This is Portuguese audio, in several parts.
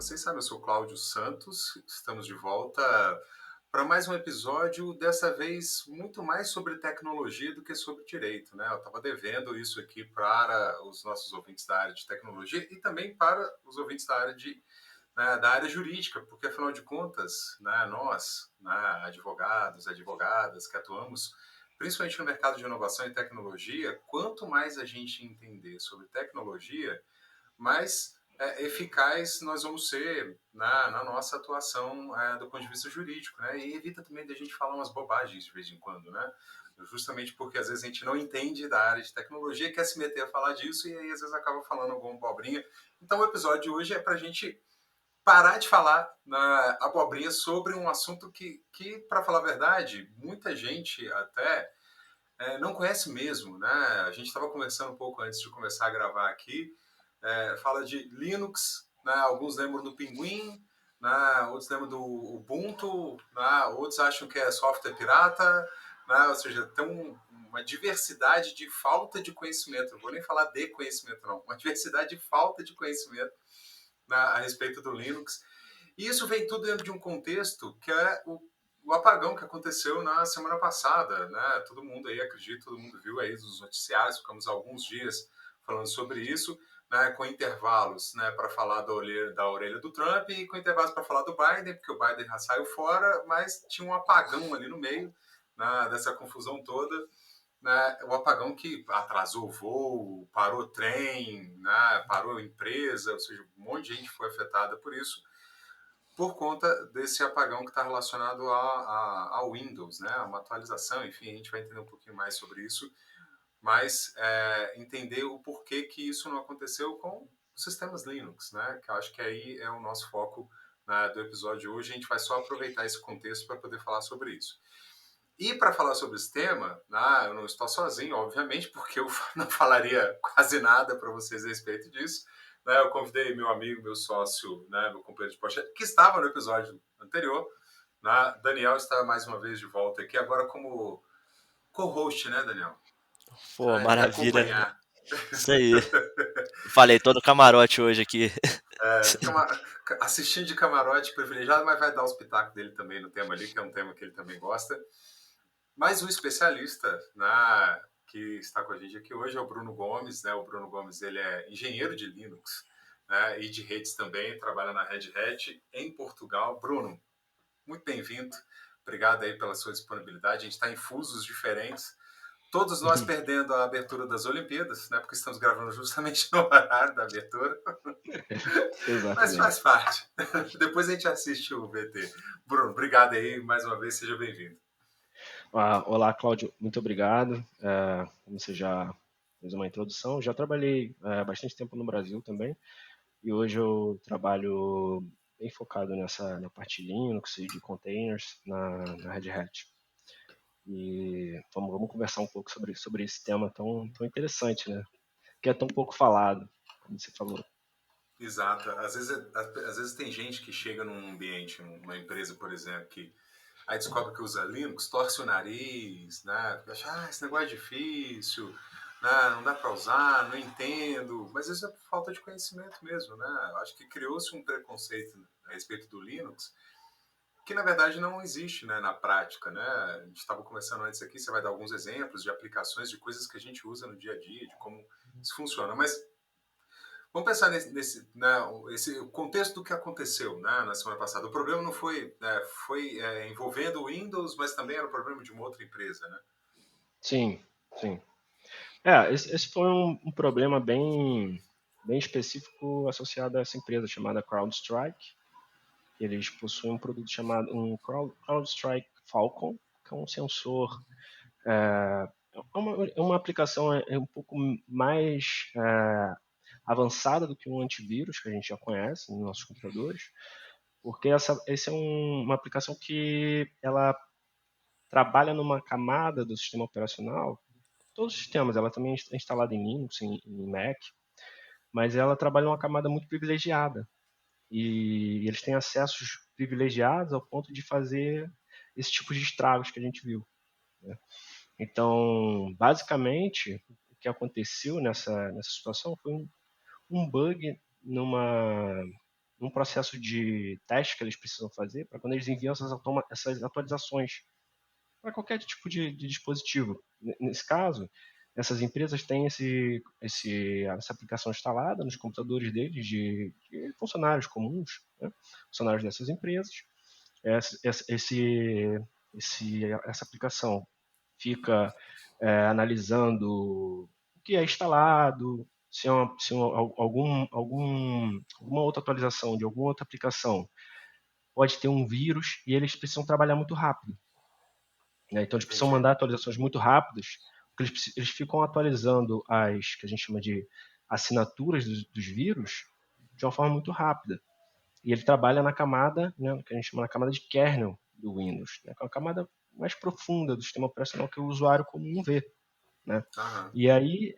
vocês sabem, eu sou Cláudio Santos, estamos de volta para mais um episódio, dessa vez muito mais sobre tecnologia do que sobre direito, né? Eu estava devendo isso aqui para os nossos ouvintes da área de tecnologia e também para os ouvintes da área da área jurídica, porque afinal de contas, né, nós, né, advogados, advogadas que atuamos principalmente no mercado de inovação e tecnologia, quanto mais a gente entender sobre tecnologia, mais eficaz nós vamos ser na nossa atuação do ponto de vista jurídico, né? E evita também de a gente falar umas bobagens de vez em quando, né? Justamente porque às vezes a gente não entende da área de tecnologia, quer se meter a falar disso e aí às vezes acaba falando alguma abobrinha. Então o episódio de hoje é para a gente parar de falar na abobrinha sobre um assunto que para falar a verdade, muita gente até não conhece mesmo, né? A gente estava conversando um pouco antes de começar a gravar aqui, fala de Linux, né? Alguns lembram do Pinguim, né? Outros lembram do Ubuntu, né? Outros acham que é software pirata, né? Ou seja, tem uma diversidade de falta de conhecimento, não vou nem falar de conhecimento não, uma diversidade de falta de conhecimento, né, a respeito do Linux. E isso vem tudo dentro de um contexto que é o apagão que aconteceu na semana passada, né? Todo mundo aí, acredito, todo mundo viu aí nos noticiários, ficamos alguns dias falando sobre isso, né? Com intervalos, né? Para falar da orelha do Trump e com intervalos para falar do Biden, porque o Biden já saiu fora, mas tinha um apagão ali no meio, né, dessa confusão toda, né? O apagão que atrasou o voo, parou o trem, né? Parou a empresa, ou seja, um monte de gente foi afetada por isso por conta desse apagão que está relacionado ao Windows, né? Uma atualização, enfim, a gente vai entender um pouquinho mais sobre isso, mas entender o porquê que isso não aconteceu com os sistemas Linux, né? Que eu acho que aí é o nosso foco, né, do episódio de hoje. A gente vai só aproveitar esse contexto para poder falar sobre isso. E para falar sobre esse tema, né, eu não estou sozinho, obviamente, porque eu não falaria quase nada para vocês a respeito disso. Né, eu convidei meu amigo, meu sócio, né, meu companheiro de podcast, que estava no episódio anterior. Né, Daniel está mais uma vez de volta aqui, agora como co-host, né, Daniel? Pô, Ele vai maravilha, né? acompanhar. Isso aí. Falei, tô no camarote hoje aqui. Assistindo de camarote privilegiado, mas vai dar os pitacos dele também no tema ali, que é um tema que ele também gosta. Mas o especialista, né, que está com a gente aqui hoje é o Bruno Gomes. Né? O Bruno Gomes, ele é engenheiro de Linux, né, e de redes também, trabalha na Red Hat em Portugal. Bruno, muito bem-vindo. Obrigado aí pela sua disponibilidade. A gente está em fusos diferentes. Todos nós perdendo a abertura das Olimpíadas, né, porque estamos gravando justamente no horário da abertura, mas Exatamente. faz parte. Depois a gente assiste o VT. Bruno, obrigado aí mais uma vez, seja bem-vindo. Olá, Cláudio, muito obrigado. Como você já fez uma introdução, já trabalhei bastante tempo no Brasil também, e hoje eu trabalho bem focado na parte Linux e de containers na Red Hat. E vamos conversar um pouco sobre esse tema tão interessante, né? Que é tão pouco falado, como você falou. Exato. Às vezes tem gente que chega num ambiente, numa empresa, por exemplo, que aí descobre que usa Linux, torce o nariz, né? Acha, esse negócio é difícil, né? Não dá para usar, não entendo. Mas isso é por falta de conhecimento mesmo, né? Acho que criou-se um preconceito a respeito do Linux que, na verdade, não existe, né, na prática, né? A gente estava conversando antes aqui, você vai dar alguns exemplos de aplicações, de coisas que a gente usa no dia a dia, de como isso funciona. Mas vamos pensar esse contexto do que aconteceu, né, na semana passada. O problema não foi envolvendo o Windows, mas também era o problema de uma outra empresa, né? Sim, sim. Esse foi um problema bem específico associado a essa empresa chamada CrowdStrike. Eles possuem um produto chamado CrowdStrike Falcon, que é um sensor. É uma aplicação um pouco mais avançada do que um antivírus que a gente já conhece nos nossos computadores, porque essa é uma aplicação que ela trabalha numa camada do sistema operacional. Todos os sistemas, ela também é instalada em Linux, em Mac, mas ela trabalha numa camada muito privilegiada. E eles têm acessos privilegiados ao ponto de fazer esse tipo de estragos que a gente viu, né? Então, basicamente, o que aconteceu nessa situação foi um bug um processo de teste que eles precisam fazer para quando eles enviam essas atualizações para qualquer tipo de dispositivo. Nesse caso, essas empresas têm essa aplicação instalada nos computadores deles de funcionários comuns, né? Funcionários dessas empresas. Essa aplicação fica analisando o que é instalado, se alguma outra atualização de alguma outra aplicação pode ter um vírus e eles precisam trabalhar muito rápido, né? Então eles precisam Entendi. mandar atualizações muito rápidas, porque eles ficam atualizando as que a gente chama de assinaturas dos vírus de uma forma muito rápida. E ele trabalha na camada, né, que a gente chama na camada de kernel do Windows, né, que é uma camada mais profunda do sistema operacional que o usuário comum vê, né? Aham. E aí,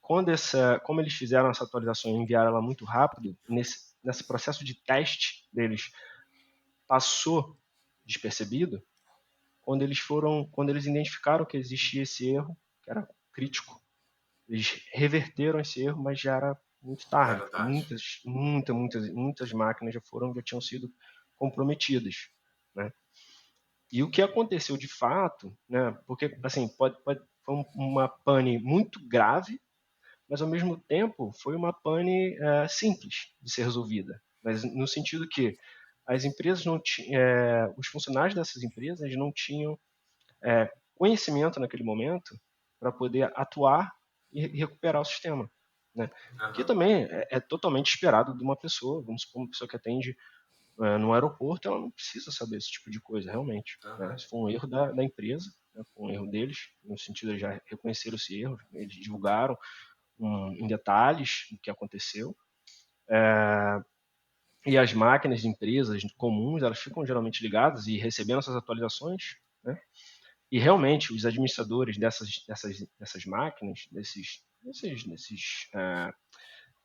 como eles fizeram essa atualização e enviaram ela muito rápido, nesse processo de teste deles passou despercebido, quando eles identificaram que existia esse erro, que era crítico, eles reverteram esse erro, mas já era muito Já tarde, era porque tarde. muitas máquinas já tinham sido comprometidas, né? E o que aconteceu de fato, né? Porque assim foi uma pane muito grave, mas ao mesmo tempo foi uma pane simples de ser resolvida, mas no sentido que as empresas não os funcionários dessas empresas eles não tinham conhecimento naquele momento para poder atuar e recuperar o sistema, né? Que Aham. também é totalmente esperado de uma pessoa, vamos supor, uma pessoa que atende no aeroporto, ela não precisa saber esse tipo de coisa, realmente, né? Aham. Se for um erro da empresa, né? Foi um erro deles, no sentido de já reconheceram esse erro, eles divulgaram em detalhes o que aconteceu, e as máquinas de empresas comuns, elas ficam geralmente ligadas e recebendo essas atualizações, né? E realmente os administradores dessas máquinas,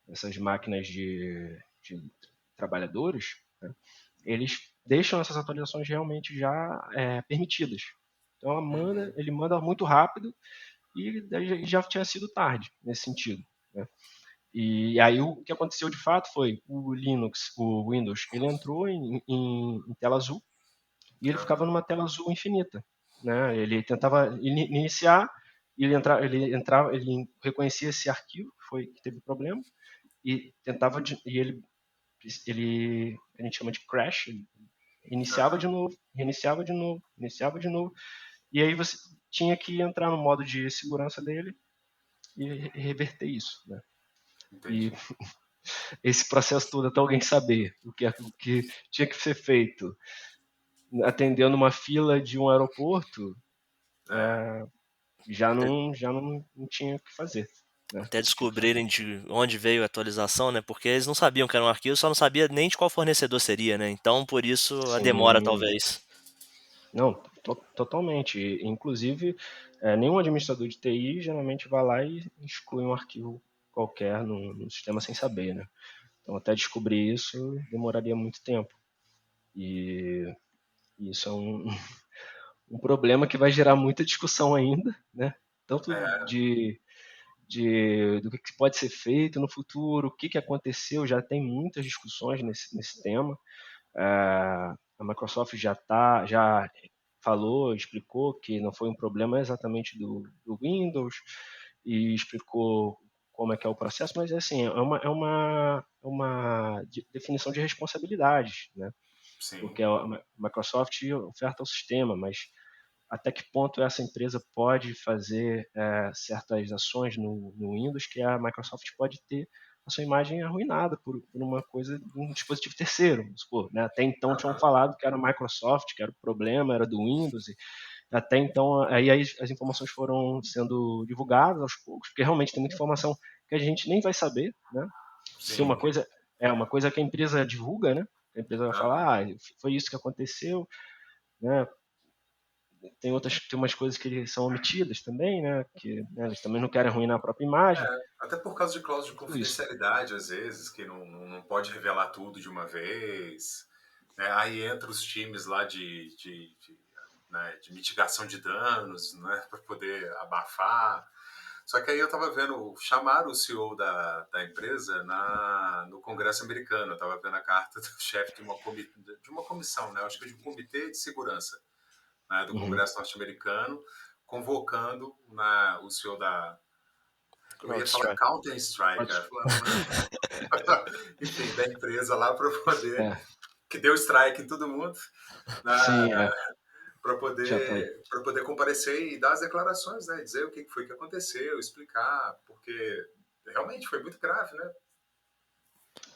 dessas máquinas de trabalhadores, né, eles deixam essas atualizações realmente já permitidas. Então Uhum. ele manda muito rápido e daí já tinha sido tarde nesse sentido, né? E aí o que aconteceu de fato foi o Windows, ele entrou em tela azul e ele ficava Aham. numa tela azul infinita, né? Ele tentava iniciar, ele reconhecia esse arquivo que teve problema e tentava ele a gente chama de crash, ele iniciava Aham. de novo, reiniciava de novo, iniciava de novo, e aí você tinha que entrar no modo de segurança dele e reverter isso, né? E Entendi. esse processo todo até alguém saber o que tinha que ser feito atendendo uma fila de um aeroporto, É. Até, já não tinha o que fazer, né? Até Tinha que descobrirem de onde veio a atualização, né? Porque eles não sabiam que era um arquivo, só não sabia nem de qual fornecedor seria, né? Então, por isso a demora, sim, talvez. não, totalmente. Inclusive, nenhum administrador de TI geralmente vai lá e exclui um arquivo qualquer no sistema sem saber, né? Então, até descobrir isso demoraria muito tempo. E isso é um problema que vai gerar muita discussão ainda, né? Tanto é, do que pode ser feito no futuro, o que aconteceu, já tem muitas discussões nesse tema. A Microsoft já falou, explicou que não foi um problema exatamente do Windows e explicou como é que é o processo, mas assim, é uma definição de responsabilidades, né? sim. Porque a Microsoft oferta o sistema, mas até que ponto essa empresa pode fazer certas ações no Windows que a Microsoft pode ter a sua imagem arruinada por uma coisa de um dispositivo terceiro, vamos supor, né? Até então tinham Aham. falado que era a Microsoft, que era o problema, era do Windows, e até então aí as informações foram sendo divulgadas aos poucos, porque realmente tem muita informação que a gente nem vai saber, né? Se Sim. uma coisa que a empresa divulga, né? A empresa vai Aham. falar, foi isso que aconteceu, né? Tem umas coisas que são omitidas também, né? Que né, eles também não querem arruinar a própria imagem. É, até por causa de cláusula de Tudo isso. confidencialidade, às vezes, que não pode revelar tudo de uma vez. Né? Aí entra os times lá né, de mitigação de danos, né, para poder abafar. Só que aí eu estava vendo, chamaram o CEO da empresa no Congresso americano. Eu estava vendo a carta do chefe de uma comissão, né? Acho que de um comitê de segurança, né, do Uhum. Congresso norte-americano, convocando o CEO eu ia falar CrowdStrike. Counter-Strike, Pode- falando, enfim, da empresa lá para poder, É, que deu strike em todo mundo, sim, para já tá. poder comparecer e dar as declarações, né? Dizer o que foi que aconteceu, explicar, porque realmente foi muito grave, né?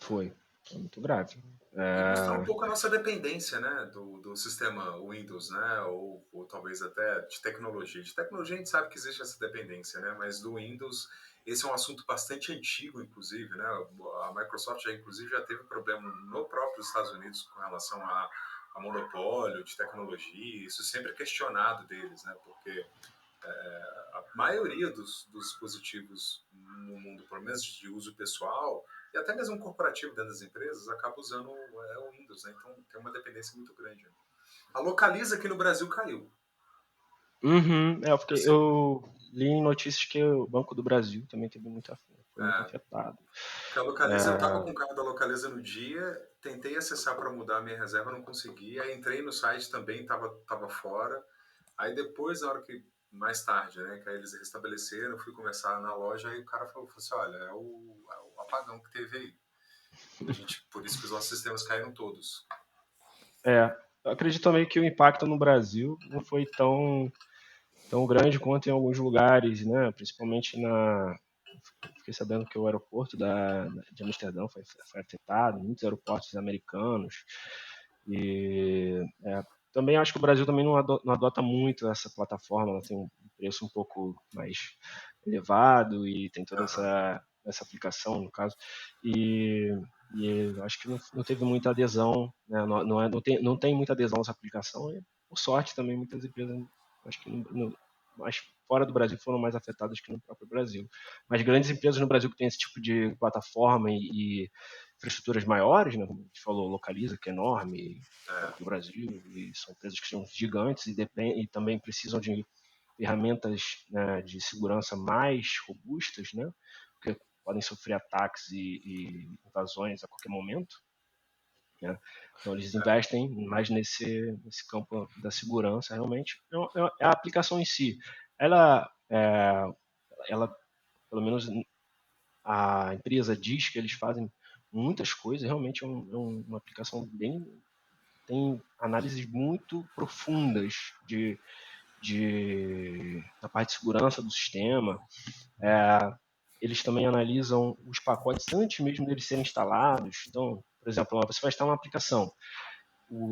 Foi muito grave. E mostrar um É, pouco a nossa dependência, né, do sistema Windows, né, ou talvez até de tecnologia. De tecnologia a gente sabe que existe essa dependência, né, mas do Windows, esse é um assunto bastante antigo, inclusive, né, a Microsoft inclusive já teve problema no próprio Estados Unidos com relação a monopólio de tecnologia, isso sempre é questionado deles, né, porque a maioria dos dispositivos no mundo, pelo menos de uso pessoal, e até mesmo corporativo dentro das empresas, acaba usando o Windows, né? Então tem uma dependência muito grande. A Localiza aqui no Brasil caiu. uhum, Assim, eu li em notícias que o Banco do Brasil também foi muito é, afetado. porque a Localiza, eu estava com o carro da Localiza no dia, tentei acessar para mudar a minha reserva, não consegui. Aí entrei no site também, tava fora. Aí depois, na hora que, mais tarde, né, que aí eles restabeleceram, eu fui conversar na loja, aí o cara falou assim, olha, é o apagão que teve aí. Por isso que os nossos sistemas caíram todos. Eu acredito também que o impacto no Brasil não foi tão grande quanto em alguns lugares, né? Principalmente fiquei sabendo que o aeroporto de Amsterdã foi afetado, muitos aeroportos americanos. E também acho que o Brasil também não adota muito essa plataforma, ela tem um preço um pouco mais elevado e tem toda Aham. essa aplicação, no caso. E, e eu acho que não teve muita adesão, né? Não tem muita adesão essa aplicação. E, por sorte, também muitas empresas, acho que mas fora do Brasil foram mais afetadas que no próprio Brasil. Mas grandes empresas no Brasil que têm esse tipo de plataforma e infraestruturas maiores, né, como a gente falou, Localiza, que é enorme, É. Banco do Brasil, e são empresas que são gigantes e também precisam de ferramentas, né, de segurança mais robustas, né, porque podem sofrer ataques e invasões a qualquer momento. Né? Então eles investem mais nesse campo da segurança, realmente. A aplicação em si, ela, é, ela, pelo menos a empresa diz que eles fazem muitas coisas, realmente uma aplicação tem análises muito profundas da parte de segurança do sistema. Eles também analisam os pacotes antes mesmo deles serem instalados. Então, por exemplo, você vai instalar uma aplicação,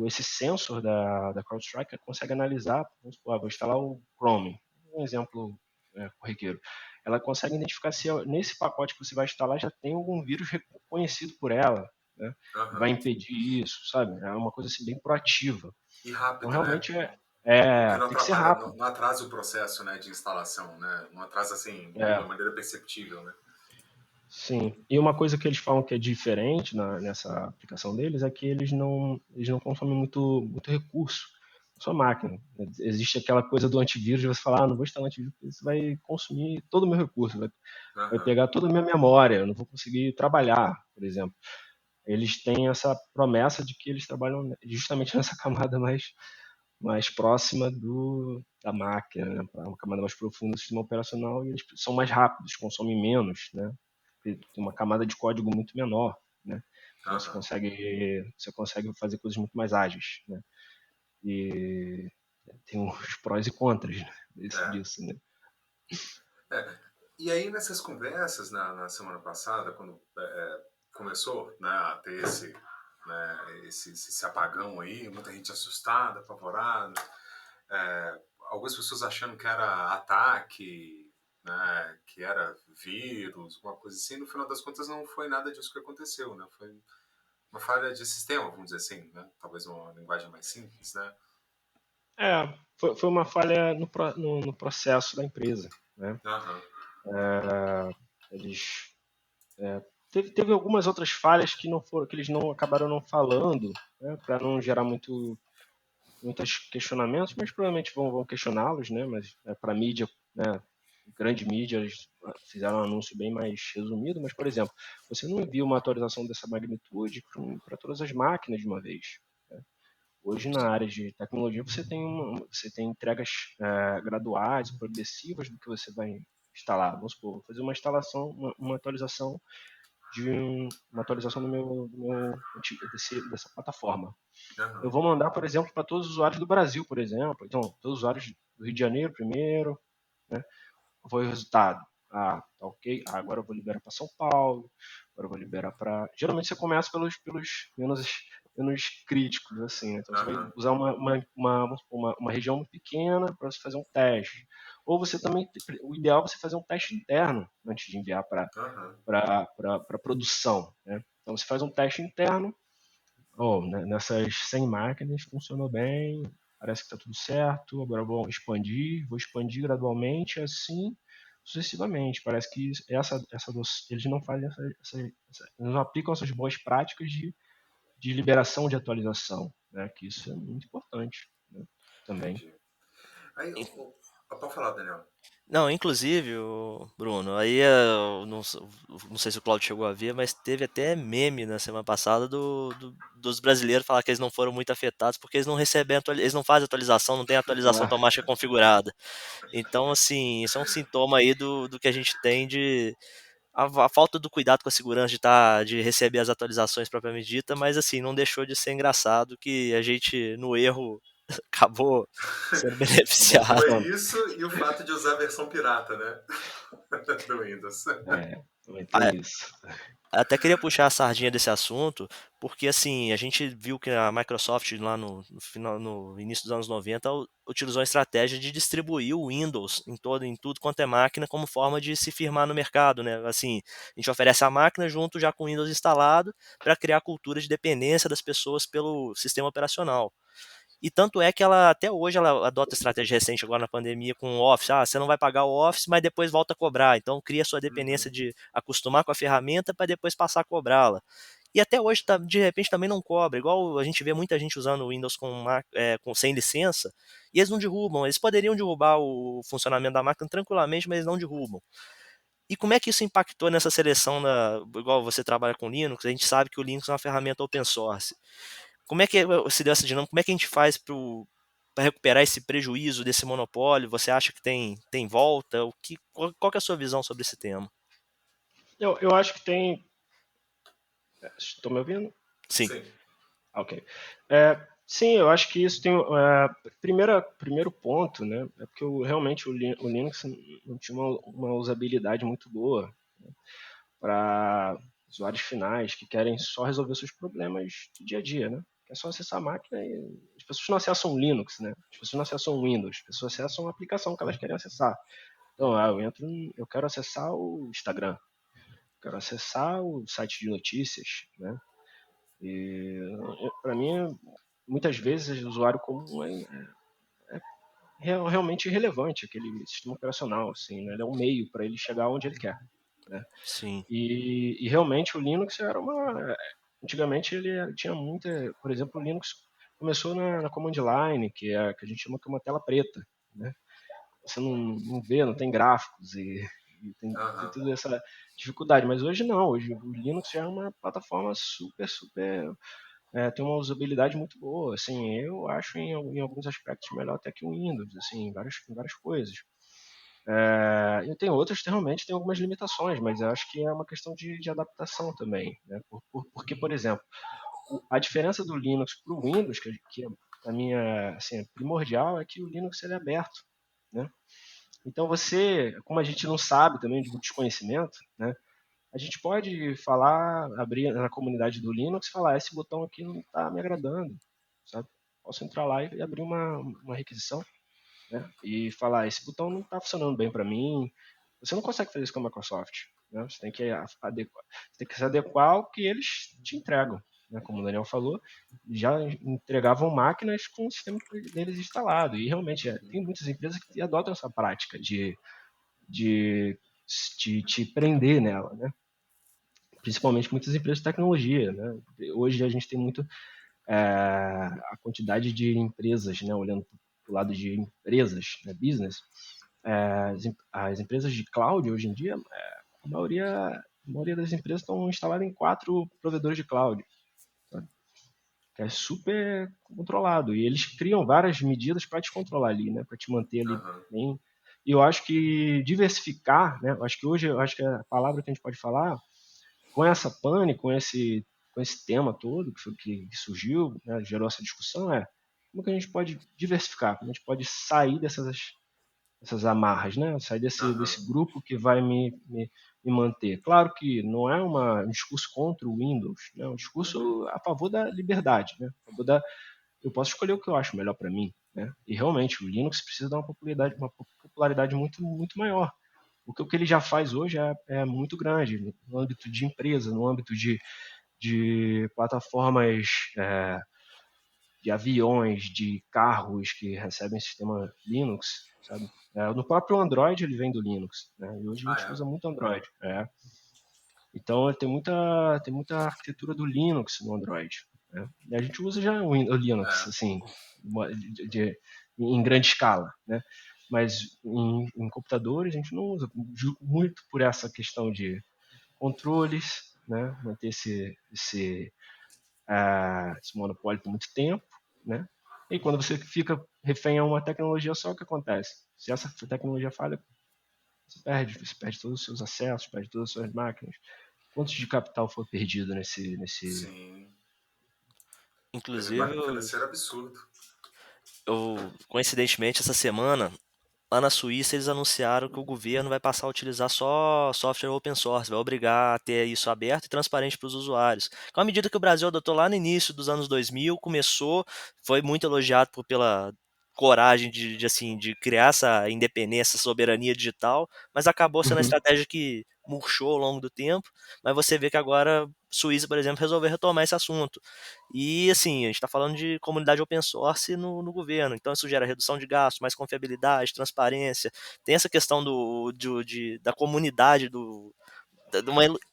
esse sensor da CrowdStrike consegue analisar, vamos supor, vou instalar o Chrome, um exemplo corriqueiro. Ela consegue identificar se nesse pacote que você vai instalar já tem algum vírus reconhecido por ela, né? E vai Aham. impedir isso, sabe? É uma coisa assim bem proativa. E Então rápido, né? realmente O que não tem que ser atrapalha, rápido. não atrasa o processo, né, de instalação, né? Não atrasa assim de uma É, maneira perceptível, né? sim. E uma coisa que eles falam que é diferente nessa aplicação deles é que eles não consomem muito recurso na sua máquina. Existe aquela coisa do antivírus de você falar, não vou instalar antivírus, porque isso vai consumir todo o meu recurso, vai Aham. pegar toda a minha memória, eu não vou conseguir trabalhar, por exemplo. Eles têm essa promessa de que eles trabalham justamente nessa camada mais próxima da máquina, né? Uma camada mais profunda do sistema operacional, e eles são mais rápidos, consomem menos, né? Tem uma camada de código muito menor, né? Então Aham. você consegue fazer coisas muito mais ágeis, né? E tem os prós e contras, né, É. disso, né? É. E aí nessas conversas na semana passada, quando começou, né, a ter esse apagão aí, muita gente assustada, apavorada, algumas pessoas achando que era ataque, né, que era vírus, alguma coisa assim. No final das contas não foi nada disso que aconteceu, né? Foi uma falha de sistema, vamos dizer assim, né? Talvez uma linguagem mais simples, né? Foi uma falha no processo da empresa, né? Aham. Eles teve algumas outras falhas que eles não acabaram não falando, né, para não gerar muitos questionamentos, mas provavelmente vão questioná-los, né? Mas para a mídia, né, grande mídia, eles fizeram um anúncio bem mais resumido, mas, por exemplo, você não envia uma atualização dessa magnitude para todas as máquinas de uma vez. Né? Hoje, na área de tecnologia, você tem entregas graduais, progressivas do que você vai instalar. Vamos supor, vou fazer uma instalação, uma atualização uma atualização dessa plataforma. Eu vou mandar, por exemplo, para todos os usuários do Brasil, por exemplo. Então, todos os usuários do Rio de Janeiro primeiro, né? Foi o resultado. Tá ok. Agora eu vou liberar para São Paulo. Agora eu vou liberar para. Geralmente você começa pelos menos críticos, assim. Né? Então você vai usar uma região pequena para você fazer um teste. Ou você também. O ideal é você fazer um teste interno antes de enviar para produção. Né? Então você faz um teste interno. Nessas 100 máquinas funcionou bem, parece que está tudo certo, agora vou expandir gradualmente, assim sucessivamente. Parece que eles não fazem eles não aplicam essas boas práticas de liberação de atualização, né? Que isso é muito importante, né? Também. Entendi. Aí, pode falar, Daniel. Não, inclusive, Bruno, aí eu não sei se o Claudio chegou a ver, mas teve até meme na semana passada dos brasileiros falar que eles não foram muito afetados porque eles não recebem, eles não fazem atualização, não tem atualização automática configurada. Então, assim, isso é um sintoma aí do que a gente tem de a falta do cuidado com a segurança de receber as atualizações propriamente dita, mas assim, não deixou de ser engraçado que a gente, no erro, acabou sendo beneficiado. Foi isso e o fato de usar a versão pirata, né? Do Windows. Também tem isso. Até queria puxar a sardinha desse assunto, porque assim, a gente viu que a Microsoft lá no início dos anos 90 utilizou a estratégia de distribuir o Windows em tudo quanto é máquina como forma de se firmar no mercado, né? Assim, a gente oferece a máquina junto já com o Windows instalado para criar a cultura de dependência das pessoas pelo sistema operacional. E tanto é que ela, até hoje, ela adota estratégia recente agora na pandemia com o Office. Ah, você não vai pagar o Office, mas depois volta a cobrar. Então cria sua dependência de acostumar com a ferramenta para depois passar a cobrá-la. E até hoje, de repente, também não cobra. Igual a gente vê muita gente usando o Windows sem licença, e eles não derrubam. Eles poderiam derrubar o funcionamento da máquina tranquilamente, mas eles não derrubam. E como é que isso impactou nessa seleção, igual você trabalha com Linux, a gente sabe que o Linux é uma ferramenta open source. Como é que se deu essa dinâmica? Como é que a gente faz para recuperar esse prejuízo desse monopólio? Você acha que tem volta? Qual que é a sua visão sobre esse tema? Eu acho que tem. Estão me ouvindo? Sim. Ok. Sim, eu acho que isso tem. Primeiro ponto, né? É porque realmente o Linux não tinha uma usabilidade muito boa, né, para usuários finais que querem só resolver seus problemas do dia a dia, né? É só acessar a máquina e as pessoas não acessam Linux, né? As pessoas não acessam Windows, as pessoas acessam a aplicação que elas querem acessar. Então, eu quero acessar o Instagram, quero acessar o site de notícias, né? E para mim, muitas vezes o usuário comum realmente irrelevante aquele sistema operacional, assim, né? Ele é um meio para ele chegar onde ele quer, né? Sim. E realmente o Linux era antigamente ele tinha muita, por exemplo, o Linux começou na command line, que a gente chama de uma tela preta, né? Você não vê, não tem gráficos e tem toda essa dificuldade, mas hoje não, hoje o Linux já é uma plataforma super tem uma usabilidade muito boa, assim, eu acho em alguns aspectos melhor até que o Windows, assim, em várias coisas. E tem outras que realmente tem algumas limitações, mas eu acho que é uma questão de adaptação também, né? Porque, por exemplo, a diferença do Linux para o Windows, que a minha assim, primordial, é que o Linux ele é aberto, né? Então como a gente não sabe também de desconhecimento, né? A gente pode abrir na comunidade do Linux e falar, esse botão aqui não está me agradando, sabe? Posso entrar lá e abrir uma requisição, né? E falar, esse botão não está funcionando bem para mim. Você não consegue fazer isso com a Microsoft, né? Você tem que se adequar ao que eles te entregam, né? Como o Daniel falou, já entregavam máquinas com o sistema deles instalado. E realmente tem muitas empresas que adotam essa prática de te prender nela, né? Principalmente muitas empresas de tecnologia, né? Hoje a gente tem muito a quantidade de empresas, né? Olhando para o lado de empresas, né? Business, as empresas de cloud hoje em dia, a maioria das empresas estão instaladas em 4 provedores de cloud, sabe? Que é super controlado. E eles criam várias medidas para te controlar ali, né? Para te manter ali Aham. bem. E eu acho que diversificar, né? Eu acho que a palavra que a gente pode falar, com essa pane, com esse tema todo que surgiu, né? Gerou essa discussão, como que a gente pode diversificar, como a gente pode sair dessas amarras, né? Sair Aham. desse grupo que vai me manter. Claro que não é um discurso contra o Windows, né? É um Uhum. discurso a favor da liberdade, né? A favor da, eu posso escolher o que eu acho melhor para mim, né? E realmente o Linux precisa dar uma popularidade muito maior. Porque o que ele já faz hoje é muito grande no âmbito de empresa, no âmbito de plataformas, de aviões, de carros que recebem sistema Linux, sabe? No próprio Android ele vem do Linux, né? E hoje a Ah, gente é? usa muito Android. Então tem muita arquitetura do Linux no Android, né? E a gente usa já o Linux, É. assim, em grande escala, né? Mas em computadores a gente não usa muito por essa questão de controles, né? Manter esse monopólio por muito tempo, né? E quando você fica refém a uma tecnologia só, o que acontece? Se essa tecnologia falha, você perde todos os seus acessos, perde todas as suas máquinas. Quanto de capital foi perdido nesse... Sim. Teve Inclusive, impacto financeiro absurdo. coincidentemente, essa semana, lá na Suíça, eles anunciaram que o governo vai passar a utilizar só software open source, vai obrigar a ter isso aberto e transparente para os usuários. É uma medida que o Brasil adotou lá no início dos anos 2000, começou, foi muito elogiado pela coragem assim, de criar essa independência, essa soberania digital, mas acabou sendo uma Uhum. estratégia que murchou ao longo do tempo, mas você vê que agora Suíça, por exemplo, resolveu retomar esse assunto. E assim, a gente está falando de comunidade open source no governo, então isso gera redução de gastos, mais confiabilidade, transparência. Tem essa questão da comunidade, de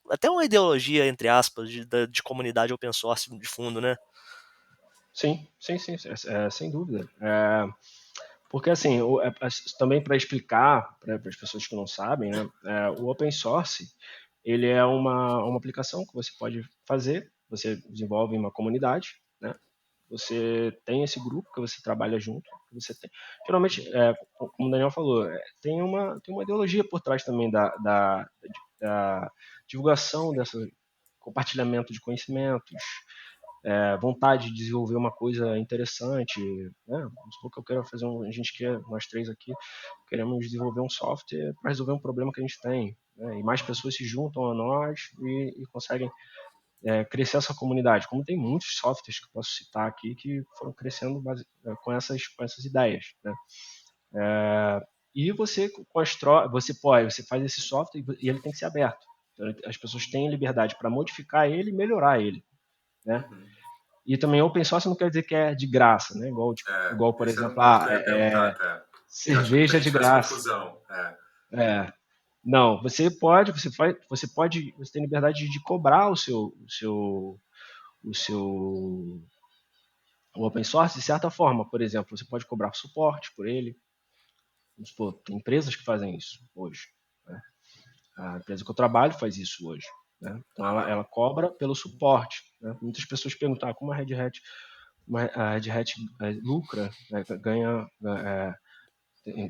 até uma ideologia, entre aspas, de comunidade open source de fundo, né? Sim, sem dúvida. Porque assim, também para explicar para as pessoas que não sabem, né, o open source ele é uma aplicação que você pode fazer, você desenvolve em uma comunidade, né? Você tem esse grupo que você trabalha junto, que você tem. Geralmente, como o Daniel falou, tem uma ideologia por trás também da divulgação dessa compartilhamento de conhecimentos, vontade de desenvolver uma coisa interessante, né? Vamos supor que eu quero fazer a gente quer, nós três aqui, queremos desenvolver um software para resolver um problema que a gente tem, né? E mais pessoas se juntam a nós e conseguem crescer essa comunidade. Como tem muitos softwares que eu posso citar aqui que foram crescendo com essas ideias, né? E você constrói, você faz esse software e ele tem que ser aberto. Então, as pessoas têm liberdade para modificar ele e melhorar ele, né? Uhum. E também open source não quer dizer que é de graça, né? Igual por Esse era um exemplo, ponto que eu ia perguntar até. Que eu acho que muita cerveja de gente faz graça. confusão. É, não, você tem liberdade de cobrar o seu o open source de certa forma. Por exemplo, você pode cobrar suporte por ele. Vamos supor, tem empresas que fazem isso hoje, né? A empresa que eu trabalho faz isso hoje, né? Então Aham. ela cobra pelo suporte, né? Muitas pessoas perguntam como a Red Hat lucra, né?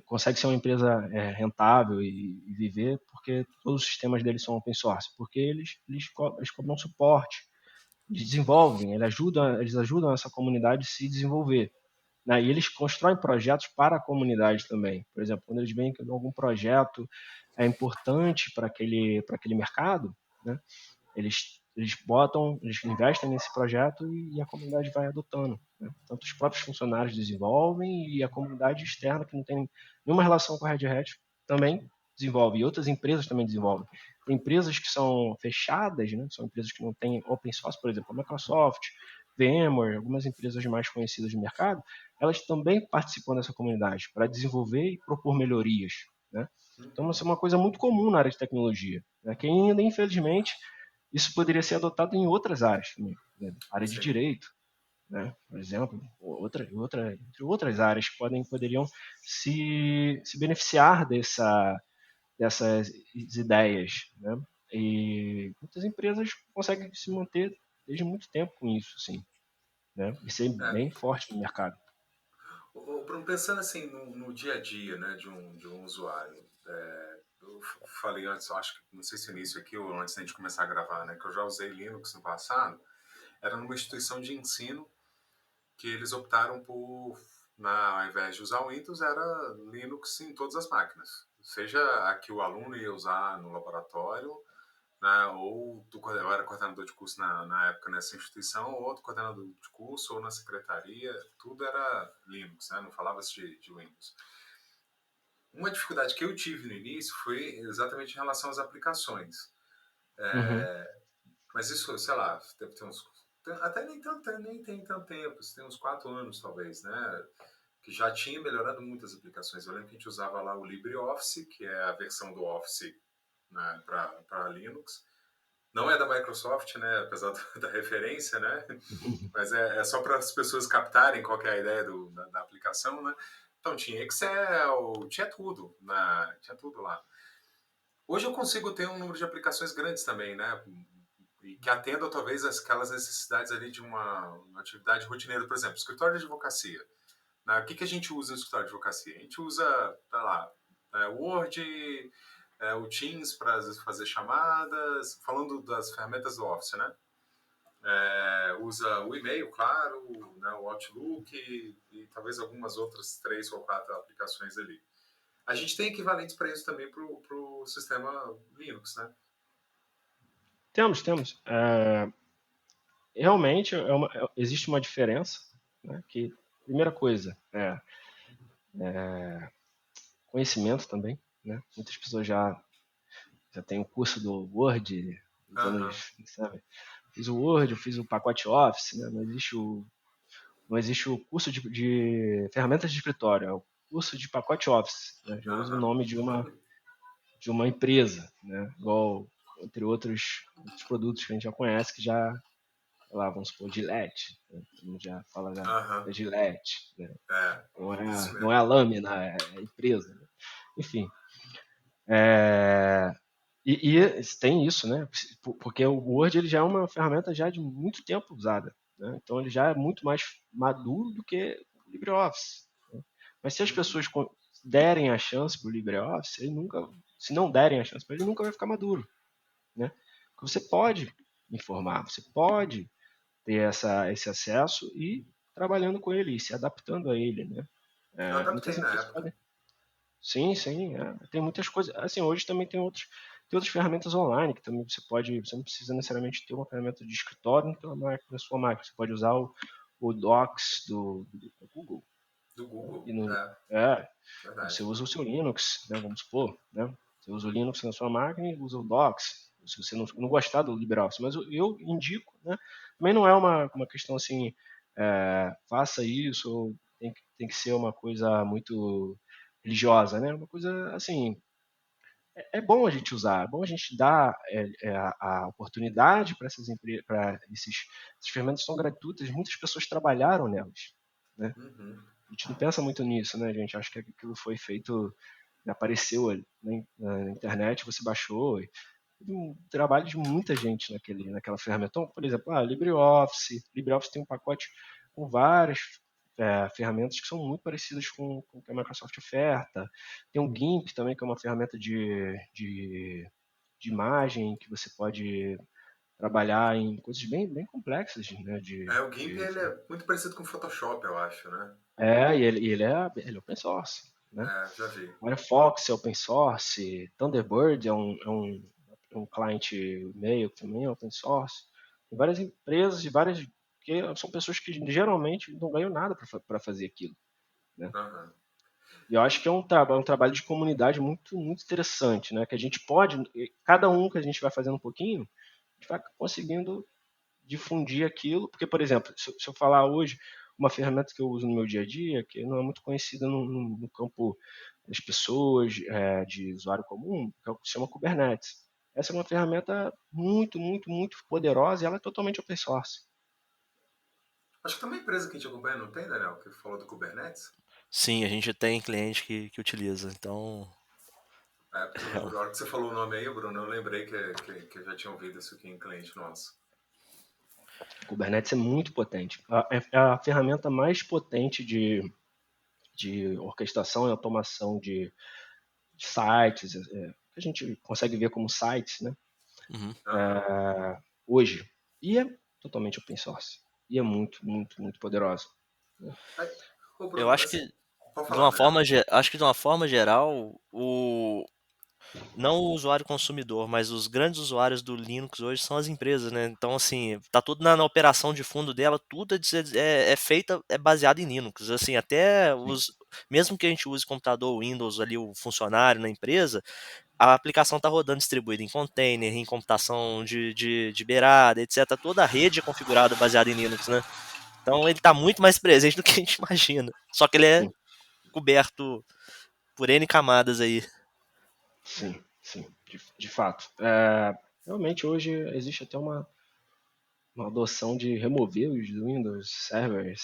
Consegue ser uma empresa rentável e viver porque todos os sistemas deles são open source, porque eles cobram suporte, eles desenvolvem, eles ajudam essa comunidade a se desenvolver, né? E eles constroem projetos para a comunidade também. Por exemplo, quando eles veem que algum projeto é importante para aquele mercado, né? Eles investem nesse projeto e a comunidade vai adotando, né? Tanto os próprios funcionários desenvolvem e a comunidade externa que não tem nenhuma relação com a Red Hat também desenvolve, e outras empresas também desenvolvem. Tem empresas que são fechadas, né? São empresas que não têm open source, por exemplo, a Microsoft, VMware, algumas empresas mais conhecidas do mercado, elas também participam dessa comunidade para desenvolver e propor melhorias, né? Então, Uhum. isso é uma coisa muito comum na área de tecnologia, né? Que ainda, infelizmente, isso poderia ser adotado em outras áreas também, né? Área de Sim. direito. né? Por exemplo, entre outras áreas que poderiam se beneficiar dessas ideias, né? E muitas empresas conseguem se manter desde muito tempo com isso, assim, né? E ser É, bem forte no mercado. Bruno, pensando assim no dia a dia, né, de um usuário, eu falei antes, eu acho que não sei se no início aqui ou antes da gente começar a gravar, né, que eu já usei Linux no passado, era numa instituição de ensino que eles optaram por, ao invés de usar o Windows, era Linux em todas as máquinas. Seja a que o aluno ia usar no laboratório, né, ou eu era coordenador de curso na época nessa instituição, ou outro coordenador de curso, ou na secretaria, tudo era Linux, né, não falava-se de Windows. Uma dificuldade que eu tive no início foi exatamente em relação às aplicações. Uhum. Mas isso, sei lá, deve ter uns. Até nem tem tanto tempo, isso tem uns 4 anos talvez, né? Que já tinha melhorado muitas aplicações. Eu lembro que a gente usava lá o LibreOffice, que é a versão do Office, né, para Linux. Não é da Microsoft, né? Apesar da referência, né? Mas é só para as pessoas captarem qual que é a ideia da aplicação, né? Então tinha Excel, tinha tudo lá. Hoje eu consigo ter um número de aplicações grandes também, né? E que atendam talvez aquelas necessidades ali de uma atividade rotineira. Por exemplo, escritório de advocacia. Né? O que a gente usa no escritório de advocacia? A gente usa, tá lá, Word, o Teams para fazer chamadas, falando das ferramentas do Office, né? Usa o e-mail, claro, né, o Outlook e talvez algumas outras 3 ou 4 aplicações ali. A gente tem equivalentes para isso também para o sistema Linux, né? Temos. Realmente existe uma diferença, né? Que, primeira coisa, conhecimento também, né? Muitas pessoas já têm o curso do Word, dos Aham. anos, sabe? Fiz o Word, eu fiz o pacote Office, né? Não existe o curso de ferramentas de escritório, é o curso de pacote Office, né? Já usa o Aham. nome de uma empresa, né? Igual, entre outros produtos que a gente já conhece, que já, sei lá, vamos supor, Gillette, né? Todo mundo já fala da Aham. Gillette, né? Isso Não é mesmo. a lâmina, é a empresa, né? Enfim, é, e tem isso, né? Porque o Word ele já é uma ferramenta já de muito tempo usada, né? Então ele já é muito mais maduro do que o LibreOffice, né? Mas se as Uhum. pessoas derem a chance para o LibreOffice, ele nunca, se não derem a chance para ele, nunca vai ficar maduro, né? Porque você pode informar, você pode ter esse acesso e trabalhando com ele, e se adaptando a ele, né? Eu Muitas adaptei na empresas época. podem. Sim, sim. Tem muitas coisas. Assim, hoje também tem outras ferramentas online que também você não precisa necessariamente ter uma ferramenta de escritório na sua máquina. Você pode usar o Docs do Google, Do né? Google. E no, É, é, você verdade. usa o seu Linux, né? Vamos supor, né? Você usa o Linux na sua máquina e usa o Docs. Se você não gostar do LibreOffice, mas eu indico, né? Também não é uma questão assim, faça isso, ou tem que ser uma coisa muito religiosa, né? Uma coisa assim, é bom a gente usar, é bom a gente dar a oportunidade para para essas ferramentas são gratuitas, muitas pessoas trabalharam nelas, né? Uhum. A gente não pensa muito nisso, né, gente? Acho que aquilo foi feito, apareceu ali, né, na internet, você baixou, e um trabalho de muita gente naquela ferramenta. Então, por exemplo, LibreOffice tem um pacote com várias ferramentas que são muito parecidas com o que a Microsoft oferta. Tem o GIMP também, que é uma ferramenta de imagem que você pode trabalhar em coisas bem complexas, né? O GIMP ele é muito parecido com o Photoshop, eu acho, né? Ele é open source, né? Já vi. Firefox é open source, Thunderbird é um cliente e-mail que também é open source. Tem várias empresas e várias que são pessoas que geralmente não ganham nada para fazer aquilo, né? Aham. E eu acho que é um trabalho de comunidade muito interessante, né? Que a gente pode, cada um que a gente vai fazendo um pouquinho, a gente vai conseguindo difundir aquilo, porque, por exemplo, se eu falar hoje uma ferramenta que eu uso no meu dia a dia, que não é muito conhecida no campo das pessoas, de usuário comum, que é o que se chama Kubernetes. Essa é uma ferramenta muito poderosa e ela é totalmente open source. Acho que tem uma empresa que a gente acompanha, não tem, Daniel, que falou do Kubernetes? Sim, a gente tem cliente que utiliza, então É, porque é um- na hora que você falou o nome aí, Bruno, eu lembrei que eu já tinha ouvido isso aqui em cliente nosso. Kubernetes é muito potente. É a ferramenta mais potente de orquestração e automação de sites, que a gente consegue ver como sites, né? Uhum. Aham. Hoje. E é totalmente open source. E é muito, muito, muito poderosa. Aí, ô Eu Bruno, acho que assim, pode de falar, uma Daniel. forma, acho que de uma forma geral, não o usuário consumidor, mas os grandes usuários do Linux hoje são as empresas, né? Então, assim, tá tudo na operação de fundo dela, tudo é feita, é baseado em Linux. Assim, até Sim, mesmo que a gente use computador Windows ali, o funcionário na empresa, a aplicação está rodando distribuída em container, em computação de beirada, etc. Toda a rede é configurada baseada em Linux, né? Então ele está muito mais presente do que a gente imagina. Só que ele é sim, coberto por N camadas aí. sim, sim, de fato. Realmente hoje existe até uma adoção de remover os Windows Servers,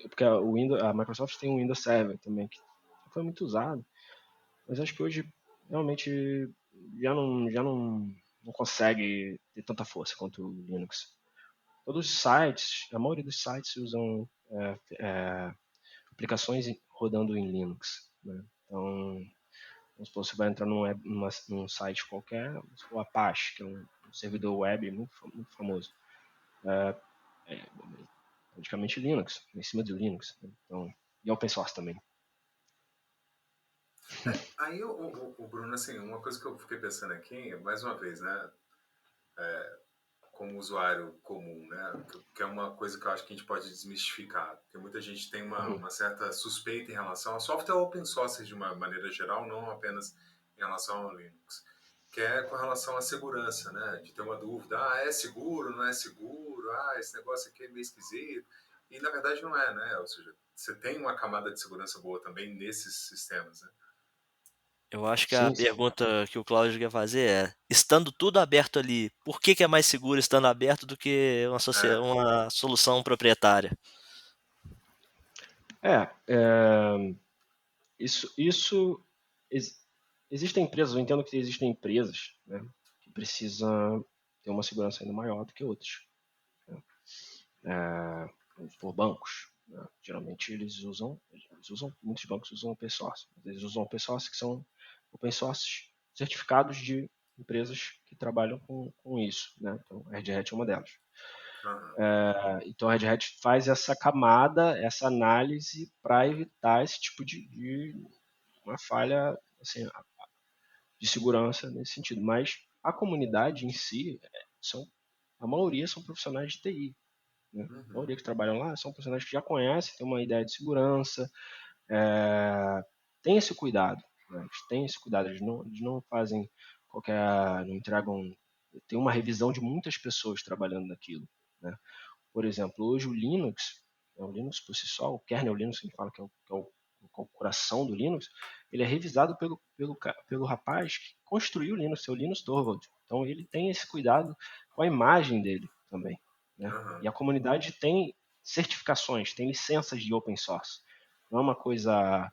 porque a Microsoft tem um Windows Server também, que foi muito usado, mas acho que hoje realmente não consegue ter tanta força quanto o Linux. Todos os sites, a maioria dos sites usam aplicações rodando em Linux, né? Então, vamos supor, você vai entrar num site qualquer, o Apache, que é um servidor web muito famoso. É praticamente Linux, em cima de Linux, né? Então, e open source também. Aí, o Bruno, assim, uma coisa que eu fiquei pensando aqui, mais uma vez, né, como usuário comum, né, que é uma coisa que eu acho que a gente pode desmistificar, porque muita gente tem Uhum, uma certa suspeita em relação ao software open source de uma maneira geral, não apenas em relação ao Linux, que é com relação à segurança, né, de ter uma dúvida, é seguro, não é seguro, esse negócio aqui é meio esquisito, e na verdade não é, né, ou seja, você tem uma camada de segurança boa também nesses sistemas, né. Eu acho que a sim, sim. pergunta que o Cláudio quer fazer é: estando tudo aberto ali, por que é mais seguro estando aberto do que É. uma solução proprietária? É, é, isso ex- existem empresas, eu entendo que existem empresas, né, que precisam ter uma segurança ainda maior do que outras, né? Vamos supor, bancos, né? Geralmente muitos bancos usam open source, mas eles usam open source que são open source certificados de empresas que trabalham com isso, né? Então, a Red Hat é uma delas. Aham. Então, a Red Hat faz essa camada, essa análise para evitar esse tipo de uma falha assim, de segurança nesse sentido. Mas a comunidade em si, a maioria são profissionais de TI, né? A Uhum. maioria que trabalham lá são profissionais que já conhecem, têm uma ideia de segurança, é, têm esse cuidado, né? Eles têm esse cuidado, eles não fazem não entregam, tem uma revisão de muitas pessoas trabalhando naquilo, né? Por exemplo, hoje o Linux por si só, o kernel Linux, que a gente fala que é o coração do Linux, ele é revisado pelo rapaz que construiu o Linux, o Linus Torvald. Então ele tem esse cuidado com a imagem dele também, né? Aham. E a comunidade tem certificações, tem licenças de open source. Não é uma coisa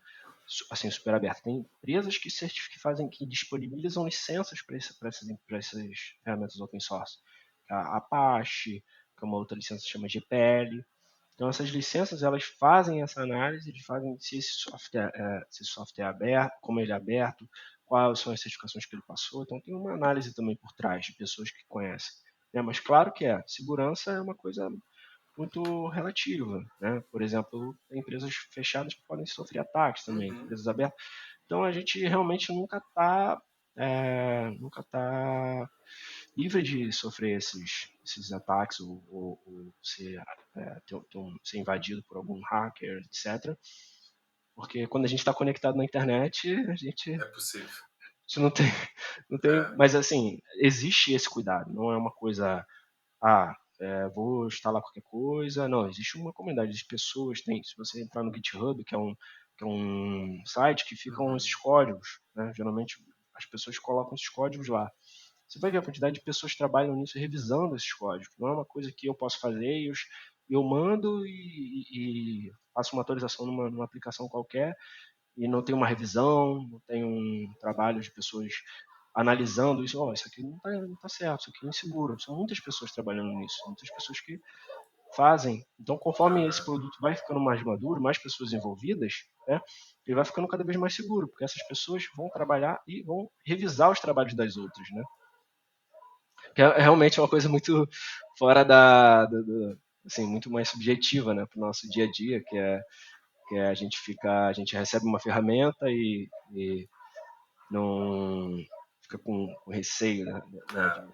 assim super aberta. Tem empresas que disponibilizam licenças para essas ferramentas open source. A Apache, que é uma outra licença que chama GPL. Então essas licenças elas fazem essa análise, eles fazem se esse software é aberto, como ele é aberto, quais são as certificações que ele passou. Então tem uma análise também por trás de pessoas que conhecem. Né? Mas claro que segurança é uma coisa muito relativa, né? Por exemplo, tem empresas fechadas que podem sofrer ataques também, Uhum. empresas abertas. Então a gente realmente nunca tá livre de sofrer esses ataques ou ser invadido por algum hacker, etc. Porque quando a gente está conectado na internet, É possível. a gente não tem, É. mas assim, existe esse cuidado, não é uma coisa, vou instalar qualquer coisa, não, existe uma comunidade de pessoas, se você entrar no GitHub, que é um site que ficam Uhum. esses códigos, né, geralmente as pessoas colocam esses códigos lá, você vai ver a quantidade de pessoas que trabalham nisso revisando esses códigos. Não é uma coisa que eu posso fazer eu mando e faço uma atualização numa aplicação qualquer e não tem uma revisão, não tem um trabalho de pessoas analisando isso. Isso aqui não tá certo, isso aqui é inseguro. São muitas pessoas trabalhando nisso, muitas pessoas que fazem. Então, conforme esse Aham. produto vai ficando mais maduro, mais pessoas envolvidas, né, ele vai ficando cada vez mais seguro, porque essas pessoas vão trabalhar e vão revisar os trabalhos das outras, né? Que é realmente uma coisa muito fora assim, muito mais subjetiva, né, para o nosso dia a dia, que é a gente recebe uma ferramenta e não fica com receio, né, É.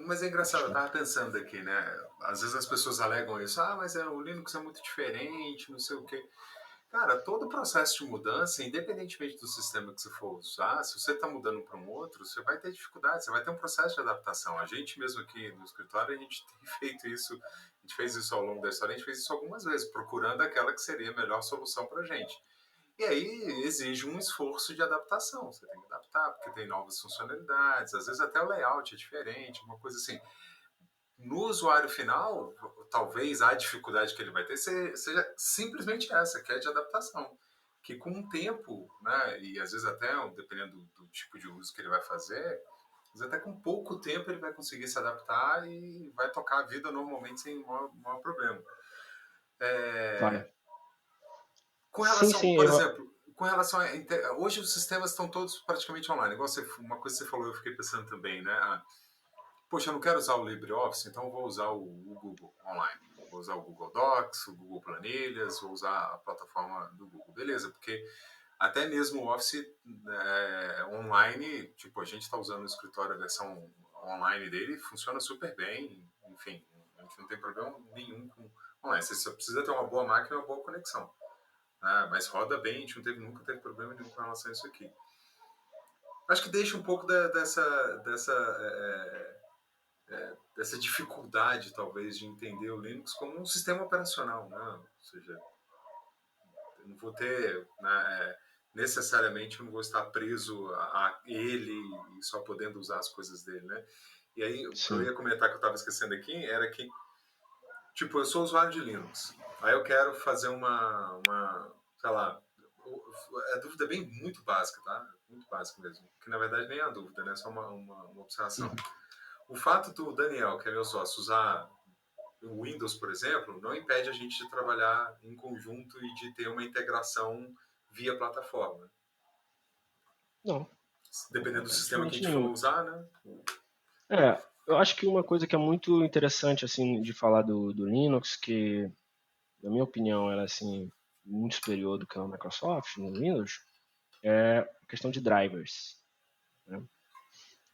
Mas é engraçado, eu tava pensando aqui, né? Às vezes as pessoas alegam isso, mas o Linux é muito diferente, não sei o quê. Cara, todo processo de mudança, independentemente do sistema que você for usar, se você está mudando para um outro, você vai ter dificuldade, você vai ter um processo de adaptação. A gente mesmo aqui no escritório, a gente tem feito isso, a gente fez isso ao longo da história, a gente fez isso algumas vezes, procurando aquela que seria a melhor solução para a gente. E aí exige um esforço de adaptação. Você tem que adaptar, porque tem novas funcionalidades, às vezes até o layout é diferente, uma coisa assim. No usuário final, talvez a dificuldade que ele vai ter seja simplesmente essa, que é de adaptação. Que com o tempo, né, e às vezes até, dependendo do tipo de uso que ele vai fazer, às vezes até com pouco tempo ele vai conseguir se adaptar e vai tocar a vida normalmente sem maior problema. vai. É, com Sim, relação, sim, por exemplo, com relação a. Hoje os sistemas estão todos praticamente online. Igual uma coisa que você falou, eu fiquei pensando também, né? Poxa, eu não quero usar o LibreOffice, então eu vou usar o Google Online. Vou usar o Google Docs, o Google Planilhas, vou usar a plataforma do Google. Beleza, porque até mesmo o Office online, tipo, a gente está usando o escritório, a versão online dele, funciona super bem. Enfim, a gente não tem problema nenhum com online. Você só precisa ter uma boa máquina e uma boa conexão. Mas roda bem, a gente nunca teve problema nenhum com relação a isso aqui. Acho que deixa um pouco dessa dificuldade, talvez, de entender o Linux como um sistema operacional, né? Ou seja, eu não vou ter, né, necessariamente, eu não vou estar preso a ele e só podendo usar as coisas dele, né? E aí, o que eu sim. ia comentar que eu estava esquecendo aqui era que, tipo, eu sou usuário de Linux, aí eu quero fazer sei lá, a dúvida é bem muito básica, tá? Muito básica mesmo. Que na verdade nem é uma dúvida, né? É só uma observação. Uhum. O fato do Daniel, que é meu sócio, usar o Windows, por exemplo, não impede a gente de trabalhar em conjunto e de ter uma integração via plataforma. Não, Dependendo do sistema que a absolutamente gente for nenhuma. usar, né? Eu acho que uma coisa que é muito interessante assim de falar do Linux, que na minha opinião ela é assim muito superior do que a Microsoft no Windows, é a questão de drivers, né?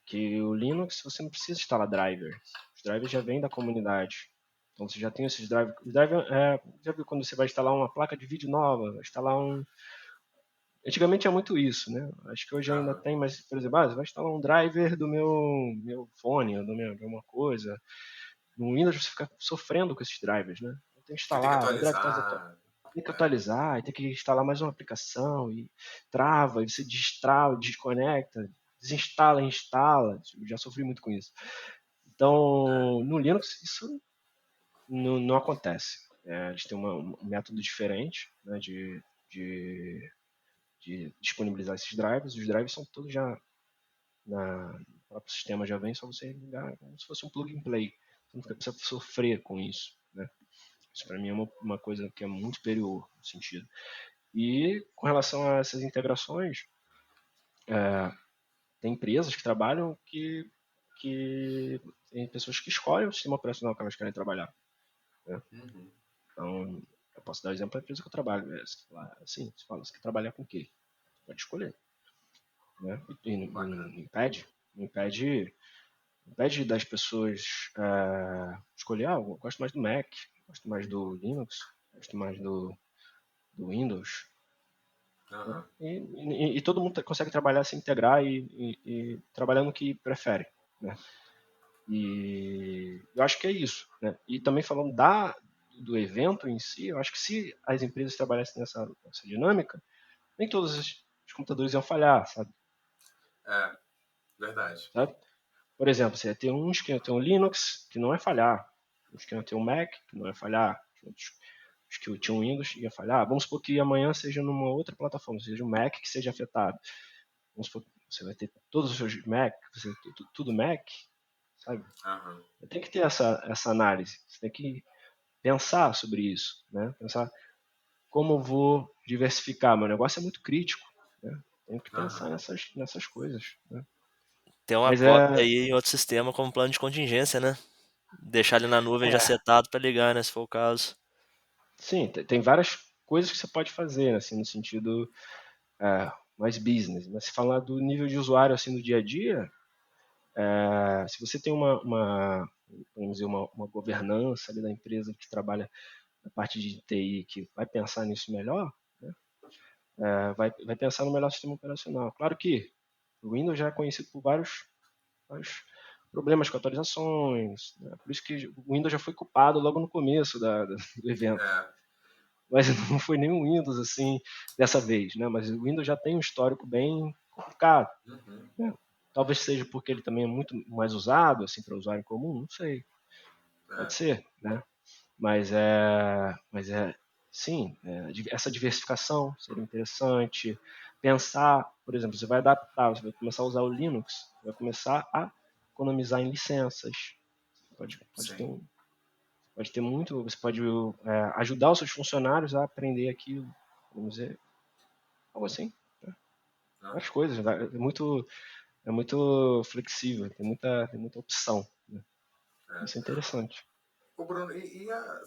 Que o Linux você não precisa instalar driver, os drivers já vêm da comunidade. Então você já tem esses drivers. Já viu quando você vai instalar uma placa de vídeo nova, vai instalar um. Antigamente é muito isso, né? Acho que hoje ainda Aham. tem, mas, por exemplo, você vai instalar um driver do meu fone, de alguma coisa. No Windows você fica sofrendo com esses drivers, né? Tem que Você tem que instalar, o driver está atualizar. tem que É, atualizar, e tem que instalar mais uma aplicação, e trava, e você destrava, desconecta, desinstala, instala. Eu já sofri muito com isso. é, Então, no Linux isso não acontece. Eles têm um método diferente, né, de disponibilizar esses drivers. Os drivers são todos já no próprio sistema, já vem, só você ligar como se fosse um plug and play. Você não precisa sofrer com isso, né? Isso para mim é uma coisa que é muito superior no sentido. E com relação a essas integrações, tem empresas que trabalham que tem pessoas que escolhem o sistema operacional que elas querem trabalhar, né? uhum, Então, eu posso dar o exemplo da empresa que eu trabalho. Assim, você fala, você quer trabalhar com o quê? Você pode escolher, né? Não bacana. impede, não impede, não impede das pessoas escolher, eu gosto mais do Mac, gosto mais do Linux, gosto mais do Windows, né? Aham. E todo mundo consegue trabalhar, se integrar e trabalhar no que prefere, né? E eu acho que é isso, né? E também falando do evento em si, eu acho que se as empresas trabalhassem nessa dinâmica, nem todos os computadores iam falhar, sabe? É, verdade. Sabe? Por exemplo, você tem uns que tem um Linux que não é falhar, Os que não tem um Mac, que não ia falhar, os que tinham Windows ia falhar. Vamos supor que amanhã seja numa outra plataforma, seja um Mac que seja afetado. Vamos supor que você vai ter todos os seus Mac, você vai ter tudo Mac, sabe? Aham. Tem que ter essa análise, você tem que pensar sobre isso, né? Pensar como eu vou diversificar. Meu negócio é muito crítico, né? Tenho que pensar Aham. nessas coisas, né? Ter uma Mas cópia aí em outro sistema como plano de contingência, né? Deixar ele na nuvem já é, setado para ligar, né? Se for o caso. sim, tem várias coisas que você pode fazer, né, assim, no sentido mais business. Mas se falar do nível de usuário assim no dia a dia, se você tem vamos dizer, uma governança ali da empresa que trabalha na parte de TI que vai pensar nisso melhor, né, vai pensar no melhor sistema operacional. Claro que o Windows já é conhecido por vários problemas com atualizações, né, por isso que o Windows já foi culpado logo no começo do evento. É. Mas não foi nem o Windows assim dessa vez, né? Mas o Windows já tem um histórico bem complicado, Uhum. né? Talvez seja porque ele também é muito mais usado assim para usuário comum, não sei, pode É. ser, né? Mas sim, essa diversificação seria interessante. Pensar, por exemplo, você vai adaptar, você vai começar a usar o Linux, vai começar a economizar em licenças. Pode ter Sim. pode ter muito, você pode ajudar os seus funcionários a aprender aquilo, vamos dizer, algo assim, né? Várias Aham. coisas, né? É muito flexível, tem muita opção, né? É. Isso é interessante. Ô Bruno,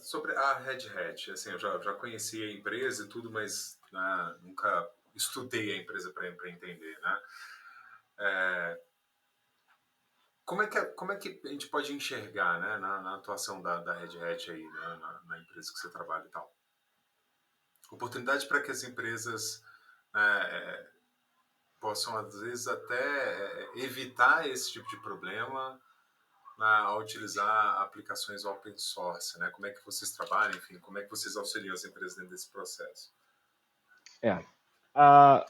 sobre a Red Hat? Assim, eu já conheci a empresa e tudo, mas né, nunca estudei a empresa para entender, né? É, como é que a gente pode enxergar, né, na atuação da Red Hat aí, né, na empresa que você trabalha e tal? Oportunidade para que as empresas é, possam, às vezes, até evitar esse tipo de problema ao utilizar aplicações open source, né? Como é que vocês trabalham, enfim, como é que vocês auxiliam as empresas dentro desse processo? É,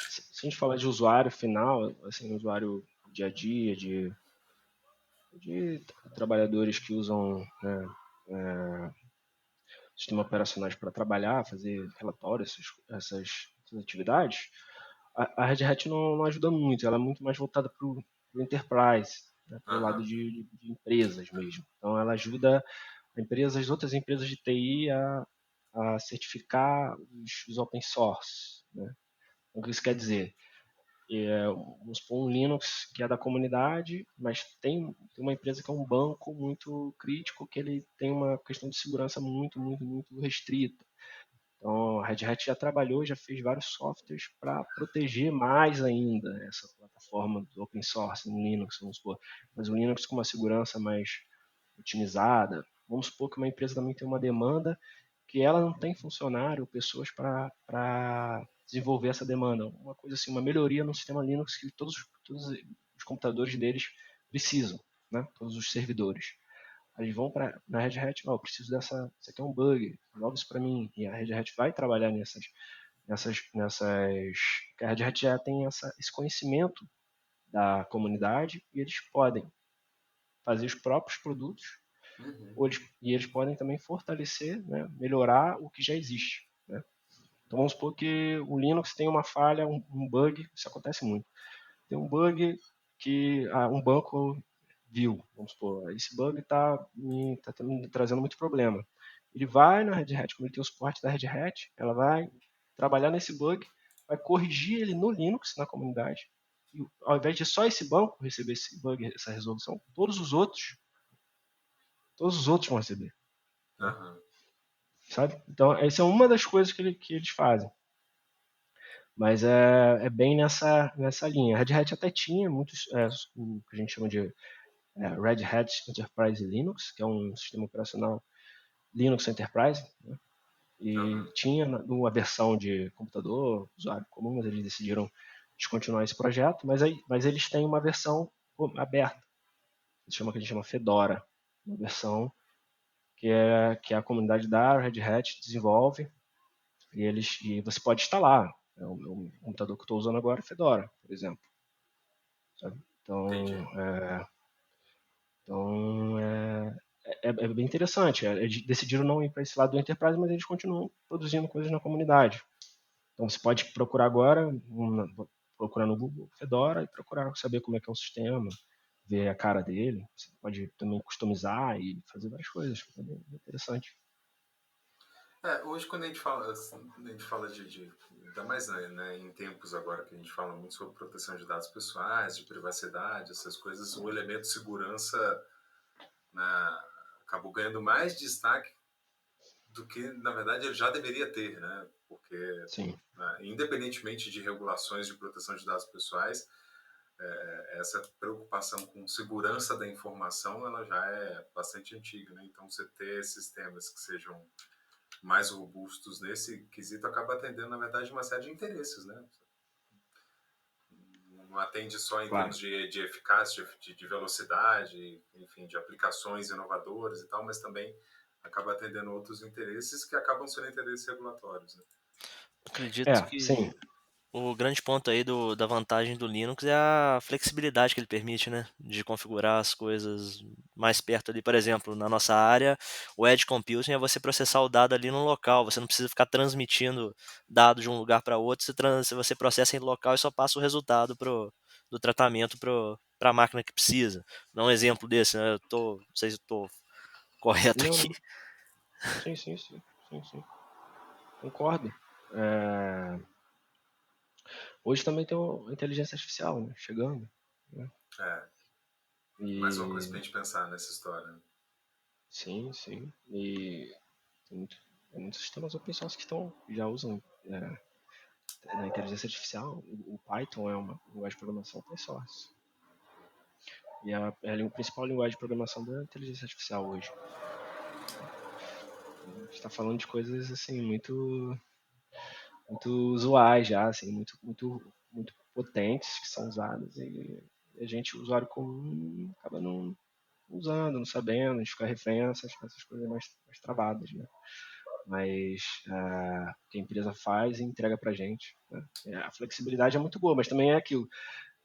se a gente falar de usuário final, assim, usuário dia a dia, de trabalhadores que usam, né, sistemas operacionais para trabalhar, fazer relatórios, essas atividades, a Red Hat não ajuda muito, ela é muito mais voltada para o enterprise, né, para o lado Aham. de empresas mesmo. Então ela ajuda outras empresas de TI a certificar os open source, né? O que isso quer dizer? Vamos supor um Linux que é da comunidade, mas tem uma empresa que é um banco muito crítico, que ele tem uma questão de segurança muito, muito, muito restrita. Então, a Red Hat já trabalhou, já fez vários softwares para proteger mais ainda essa plataforma do open source no Linux, vamos supor. Mas o Linux com uma segurança mais otimizada. Vamos supor que uma empresa também tem uma demanda que ela não tem funcionário, pessoas para desenvolver essa demanda. Uma coisa assim, uma melhoria no sistema Linux que todos os computadores deles precisam, né? Todos os servidores. Eles vão para na Red Hat, eu preciso isso aqui é um bug, resolve isso para mim. E a Red Hat vai trabalhar que a Red Hat já tem esse conhecimento da comunidade e eles podem fazer os próprios produtos Uhum. e eles podem também fortalecer, né, melhorar o que já existe, né? Então vamos supor que o Linux tem uma falha, um bug, isso acontece muito. Tem um bug que um banco viu, vamos supor, esse bug está me trazendo muito problema. Ele vai na Red Hat, como ele tem o suporte da Red Hat, ela vai trabalhar nesse bug, vai corrigir ele no Linux, na comunidade, e ao invés de só esse banco receber esse bug, essa resolução, todos os outros vão receber, né? Aham. Sabe? Então, essa é uma das coisas que eles fazem. Mas é bem nessa linha. A Red Hat até tinha muitos, o que a gente chama de Red Hat Enterprise Linux, que é um sistema operacional Linux Enterprise, né? E Aham. tinha uma versão de computador, usuário comum, mas eles decidiram descontinuar esse projeto, mas eles têm uma versão aberta, que a gente chama Fedora, uma versão que a comunidade da Red Hat desenvolve e você pode instalar. O computador que eu estou usando agora é Fedora, por exemplo. Sabe? Então, Entendi. então é bem interessante. Eles decidiram não ir para esse lado do Enterprise, mas eles continuam produzindo coisas na comunidade. Então você pode procurar agora, procurar no Google Fedora e procurar saber como é que é o sistema, ver a cara dele. Você pode também customizar e fazer várias coisas. É bem interessante. Hoje quando a gente fala ainda mais em tempos agora que a gente fala muito sobre proteção de dados pessoais, de privacidade, essas coisas, o elemento segurança, né, acabou ganhando mais destaque do que, na verdade, ele já deveria ter, né? Porque, Sim. né, independentemente de regulações de proteção de dados pessoais, essa preocupação com segurança da informação, ela já é bastante antiga, né? Então, você ter sistemas que sejam mais robustos nesse quesito acaba atendendo, na verdade, uma série de interesses, né? Não atende só em Claro. termos de eficácia, de velocidade, enfim, de aplicações inovadoras e tal, mas também acaba atendendo outros interesses que acabam sendo interesses regulatórios, né? Acredito Sim. que o grande ponto aí da vantagem do Linux é a flexibilidade que ele permite, né? De configurar as coisas mais perto ali. Por exemplo, na nossa área, o Edge Computing é você processar o dado ali no local. Você não precisa ficar transmitindo dado de um lugar para outro. Você processa em local e só passa o resultado do tratamento para a máquina que precisa. Dá um exemplo desse, né? Não sei se estou correto Não, aqui. não. Sim, sim, sim. Sim, sim. Concordo. É, Hoje também tem a inteligência artificial, né, chegando. Né? É, mais uma coisa para a E gente pensar nessa história, né? sim, sim. E tem muitos sistemas open source que já usam na inteligência artificial. O Python é uma linguagem de programação open source. E é a principal linguagem de programação da inteligência artificial hoje. A gente está falando de coisas assim muito usuais já, assim, muito potentes que são usadas e a gente, usuário comum, acaba não usando, não sabendo, a gente fica refém a essas coisas mais travadas, né? Mas o que a empresa faz e entrega pra gente, né? A flexibilidade é muito boa, mas também é aquilo,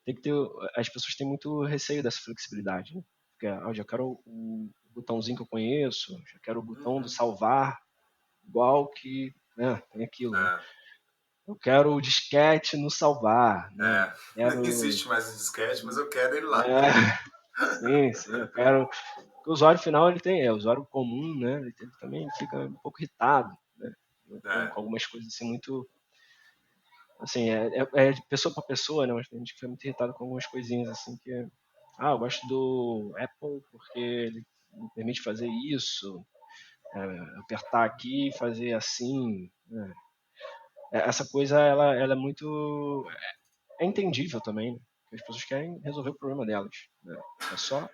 tem que ter, as pessoas têm muito receio dessa flexibilidade, né? Porque eu já quero o botãozinho que eu conheço, já quero o botão do Uhum. salvar, igual que, né, tem aquilo, né? É, Eu quero o disquete no salvar, né? não Quero. existe mais o disquete, mas eu quero ele lá. Sim, sim, eu quero. Porque o usuário final ele tem, o usuário comum, né? Ele também fica um pouco irritado, né? Com É, algumas coisas assim muito. Assim, é de pessoa para pessoa, né? Mas tem gente que fica muito irritado com algumas coisinhas assim que. Eu gosto do Apple porque ele me permite fazer isso, apertar aqui e fazer assim, né? Essa coisa, ela é muito. É entendível também, né? Porque as pessoas querem resolver o problema delas, né? É só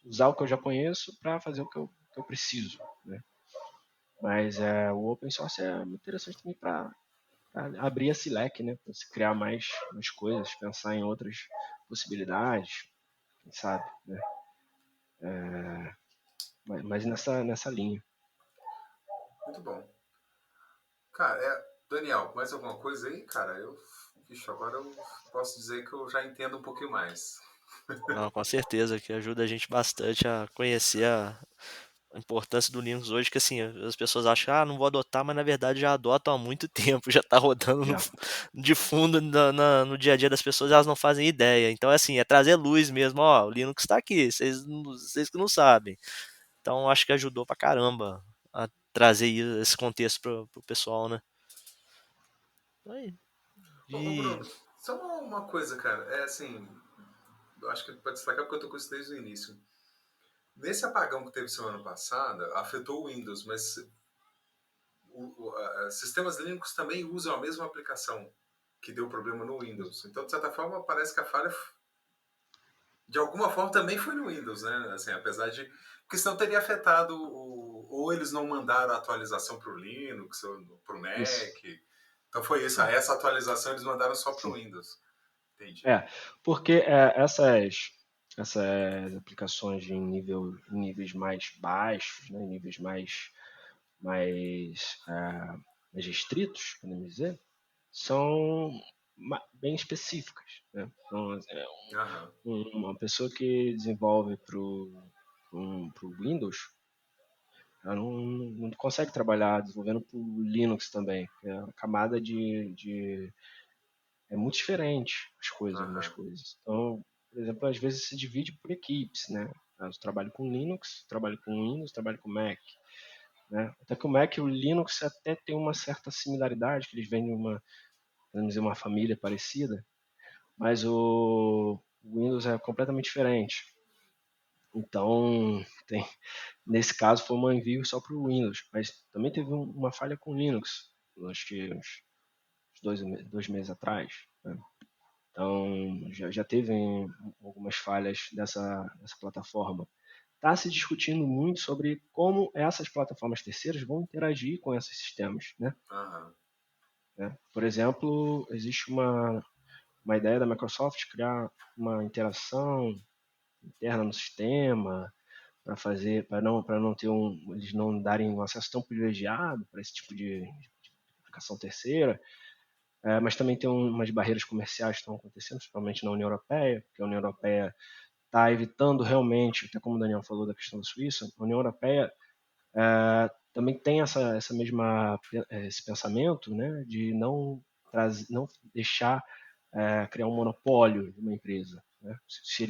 usar o que eu já conheço para fazer o que eu preciso, né? Mas o open source é muito interessante também para abrir esse leque, né? Para você criar mais coisas, pensar em outras possibilidades, quem sabe, né? Mas nessa linha. muito bom. Cara, Daniel, mais alguma coisa aí, cara? Vixe, agora eu posso dizer que eu já entendo um pouquinho mais. Não, com certeza, que ajuda a gente bastante a conhecer a importância do Linux hoje, que assim, as pessoas acham, não vou adotar, mas na verdade já adotam há muito tempo, já tá rodando Já. de fundo no dia a dia das pessoas, elas não fazem ideia. Então, é assim, é trazer luz mesmo, ó, o Linux tá aqui, vocês que não sabem. Então, acho que ajudou pra caramba a trazer esse contexto pro pessoal, né? Aí, Ô, e, Bruno, só uma coisa, cara. É assim, eu acho que pode destacar porque eu tô com isso desde o início. Nesse apagão que teve semana passada, afetou o Windows, mas sistemas Linux também usam a mesma aplicação que deu problema no Windows. Então, de certa forma, parece que a falha, de alguma forma, também foi no Windows, né? Assim, apesar de. Porque senão teria afetado. Ou eles não mandaram a atualização para o Linux, ou para o Isso. Mac. Então foi isso. É, Essa atualização eles mandaram só para o sim. Windows. Entendi. Porque essas aplicações em níveis mais baixos, né, em níveis mais restritos, podemos dizer, são bem específicas. Né? Então, Aham. uma pessoa que desenvolve para o Windows, Ela não consegue trabalhar desenvolvendo para o Linux também. A camada é muito diferente algumas Aham. coisas. Então, por exemplo, às vezes se divide por equipes, né? Eu trabalho com Linux, trabalho com Windows, trabalho com Mac, né? Até que o Mac e o Linux até tem uma certa similaridade, que eles vêm de vamos dizer, uma família parecida, mas o Windows é completamente diferente. Então, nesse caso foi um envio só para o Windows, mas também teve uma falha com o Linux, acho que uns 2 meses atrás, né? Então, já teve algumas falhas dessa plataforma. Está se discutindo muito sobre como essas plataformas terceiras vão interagir com esses sistemas, né? Aham. Por exemplo, existe uma ideia da Microsoft criar uma interação interna no sistema para não ter eles não darem um acesso tão privilegiado para esse tipo de aplicação terceira. Mas também tem umas barreiras comerciais que estão acontecendo, principalmente na União Europeia, porque a União Europeia está evitando realmente, até como o Daniel falou da questão da Suíça, a União Europeia também tem esse pensamento, né, de não deixar criar um monopólio de uma empresa, né? Se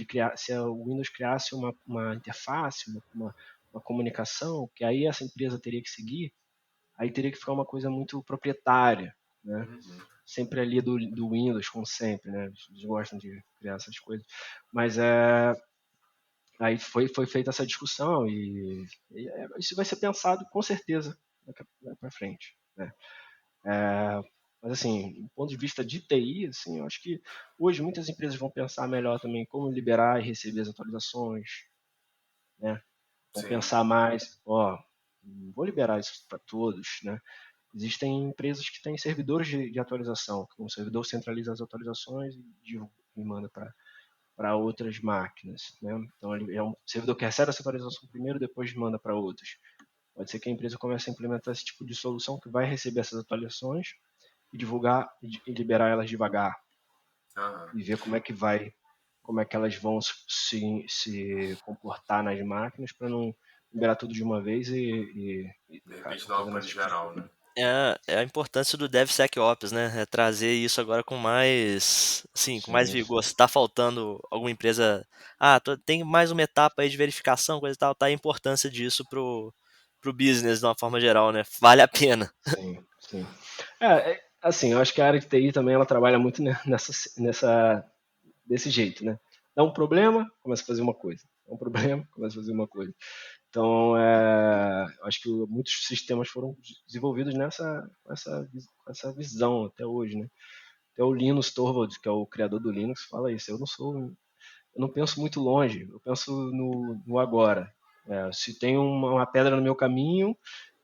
o Windows criasse uma interface, uma comunicação, que aí essa empresa teria que seguir, aí teria que ficar uma coisa muito proprietária, né? Uhum. Sempre ali do Windows, como sempre, né? Eles gostam de criar essas coisas. Mas aí foi feita essa discussão e isso vai ser pensado com certeza daqui para frente, né? Mas assim, do ponto de vista de TI, assim, eu acho que hoje muitas empresas vão pensar melhor também como liberar e receber as atualizações, né? Vão Sim. pensar mais, ó, vou liberar isso para todos, né? Existem empresas que têm servidores de atualização, que um servidor centraliza as atualizações e manda para outras máquinas, né? Então ele é um servidor que recebe essa atualização primeiro, depois manda para outros. Pode ser que a empresa comece a implementar esse tipo de solução que vai receber essas atualizações e divulgar e liberar elas devagar Aham. e ver como é que elas vão se comportar nas máquinas para não liberar tudo de uma vez e De ficar repente dá uma fazendo pane esse tipo de geral, coisa. né? É a importância do DevSecOps, né? É trazer isso agora com mais, assim, com mais Sim, vigor. sim. Se tá faltando alguma empresa, tem mais uma etapa aí de verificação, coisa e tal, tá a importância disso pro business de uma forma geral, né? Vale a pena. Sim, sim. Assim, eu acho que a área de TI também ela trabalha muito desse jeito, né? Dá um problema, começa a fazer uma coisa. Dá um problema, começa a fazer uma coisa. Então, eu acho que muitos sistemas foram desenvolvidos com essa visão até hoje, né? Até o Linus Torvalds, que é o criador do Linux, fala isso. Eu não penso muito longe, eu penso no agora. Se tem uma pedra no meu caminho,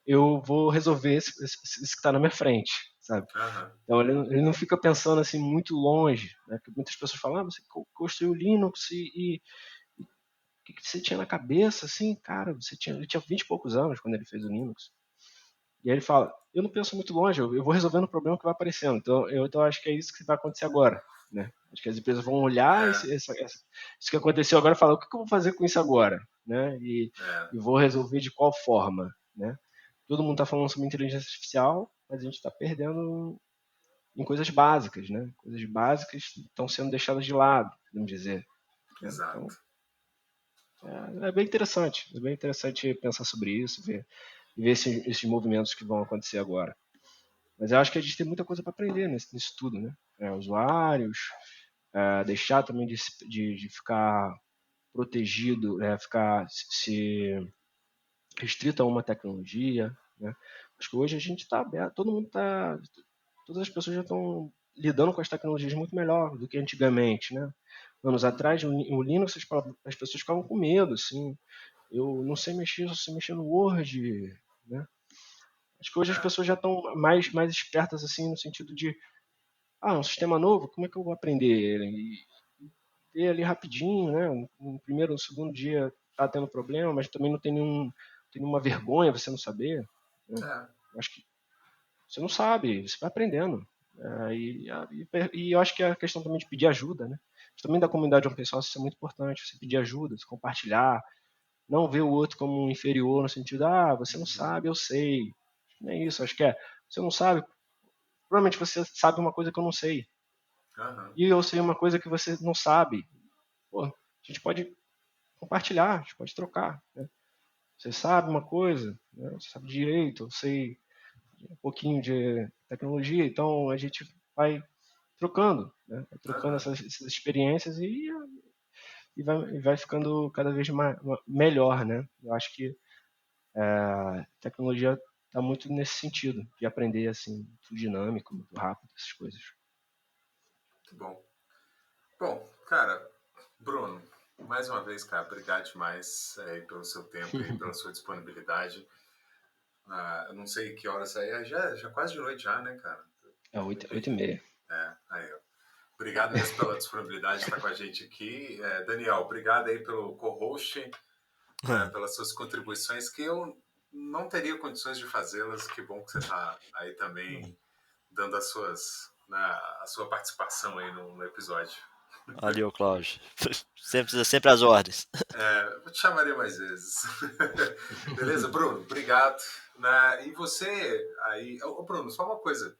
eu vou resolver isso que está na minha frente, sabe? Aham. Então ele não fica pensando assim muito longe, né? Porque muitas pessoas falam, você construiu o Linux e o que você tinha na cabeça, assim, cara, ele tinha 20 e poucos anos quando ele fez o Linux. E aí ele fala, eu não penso muito longe, eu vou resolvendo o problema que vai aparecendo. Então acho que é isso que vai acontecer agora, né? Acho que as empresas vão olhar É, isso que aconteceu agora e falar, o que eu vou fazer com isso agora, né? é, E vou resolver de qual forma, né? Todo mundo está falando sobre inteligência artificial, mas a gente está perdendo em coisas básicas, né? Coisas básicas estão sendo deixadas de lado, podemos dizer, né? Então, exato. é bem interessante pensar sobre isso, ver esses movimentos que vão acontecer agora. Mas eu acho que a gente tem muita coisa para aprender nisso tudo, né? Usuários, deixar também de ficar protegido, ficar se restrito a uma tecnologia, né? Acho que hoje a gente está aberto, todas as pessoas já estão lidando com as tecnologias muito melhor do que antigamente, né? Anos atrás, o Linux, as pessoas ficavam com medo, assim. Eu não sei mexer, só sei mexer no Word, né? Acho que hoje as É, pessoas já estão mais espertas, assim, no sentido de, um sistema novo, como é que eu vou aprender ele? E ver ali rapidinho, né? No primeiro, no segundo dia tá tendo problema, mas também não tem nenhuma vergonha você não saber, né? é, Acho que você não sabe, você vai aprendendo. E eu acho que a questão também de pedir ajuda, né? Também da comunidade open source isso é muito importante, você pedir ajuda, se compartilhar, não ver o outro como um inferior no sentido, você não sabe, eu sei. Não é isso, acho que você não sabe, provavelmente você sabe uma coisa que eu não sei. Aham. E eu sei uma coisa que você não sabe. Pô, a gente pode compartilhar, a gente pode trocar. Né? Você sabe uma coisa, né? Você sabe direito, eu sei um pouquinho de tecnologia, então a gente vai trocando, né? Vai trocando Aham. essas experiências e vai ficando cada vez melhor, né? Eu acho que a tecnologia está muito nesse sentido, de aprender assim, muito dinâmico, muito rápido, essas coisas. Muito bom. Bom, cara, Bruno, mais uma vez, cara, obrigado demais pelo seu tempo e pela sua disponibilidade. Eu não sei que horas aí, já quase de noite já, né, cara? É Me 8h30. Aí, ó. Obrigado mesmo pela disponibilidade de estar com a gente aqui. Daniel, obrigado aí pelo co-host, pelas suas contribuições, que eu não teria condições de fazê-las. Que bom que você está aí também dando a sua participação aí no episódio. Valeu, Cláudio. Sempre às ordens. Eu te chamaria mais vezes. Beleza, Bruno? Obrigado. E você aí... Ô, Bruno, só uma coisa.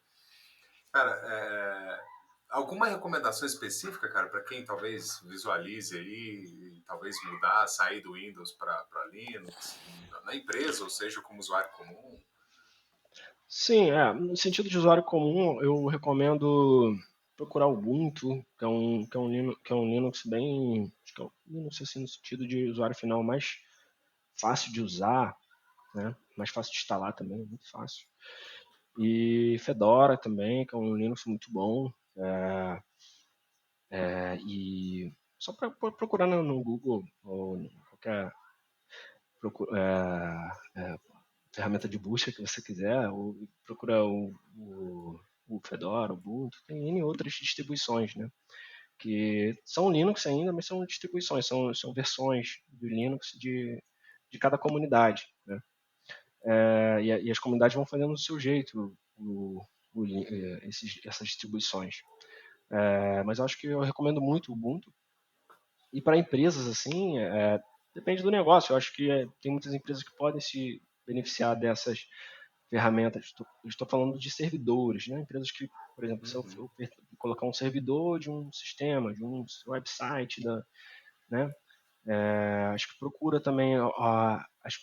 Cara, alguma recomendação específica, cara, para quem talvez visualize aí, talvez mudar, sair do Windows para Linux, na empresa, ou seja, como usuário comum? Sim, no sentido de usuário comum, eu recomendo procurar o Ubuntu, que é um Linux bem, acho que é um Linux assim, no sentido de usuário final mais fácil de usar, né? Mais fácil de instalar também, muito fácil. E Fedora também, que é um Linux muito bom. E só para procurar no Google ou em qualquer ferramenta de busca que você quiser, ou procura o Fedora, o Ubuntu, tem N outras distribuições, né? Que são Linux ainda, mas são distribuições, são versões do Linux de cada comunidade, né? E as comunidades vão fazendo do seu jeito essas distribuições. Mas eu acho que eu recomendo muito o Ubuntu. E para empresas, assim, depende do negócio. Eu acho que tem muitas empresas que podem se beneficiar dessas ferramentas. Estou falando de servidores, né? Empresas que, por exemplo, se eu Uhum. for colocar um servidor de um sistema, de um website, né? Acho que procura também as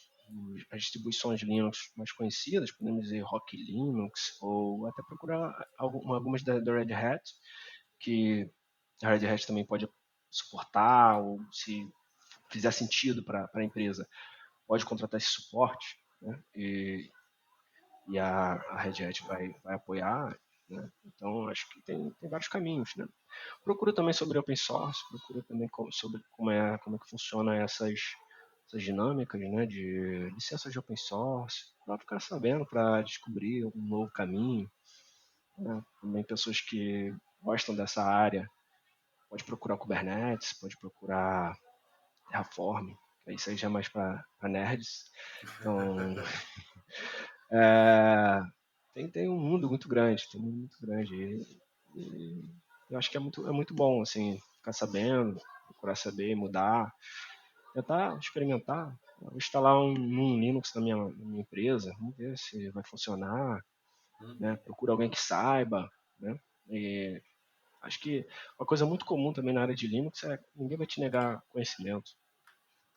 distribuições Linux mais conhecidas, podemos dizer Rock Linux, ou até procurar algumas da Red Hat, que a Red Hat também pode suportar, ou se fizer sentido para a empresa, pode contratar esse suporte, né? E a Red Hat vai apoiar, né? Então acho que tem vários caminhos, né? Procura também sobre open source, procura também sobre como é que funciona essas dinâmicas, né? De licenças de open source, para ficar sabendo, para descobrir um novo caminho, né? Também pessoas que gostam dessa área, pode procurar Kubernetes, pode procurar Terraform, isso aí já é mais para nerds. Então, é, tem um mundo muito grande, tem um mundo muito grande. E eu acho que é muito bom, assim, ficar sabendo, procurar saber, mudar, tentar experimentar. Vou instalar um Linux na minha empresa, vamos ver se vai funcionar, né? Uhum. Procura alguém que saiba, né? E acho que uma coisa muito comum também na área de Linux é ninguém vai te negar conhecimento.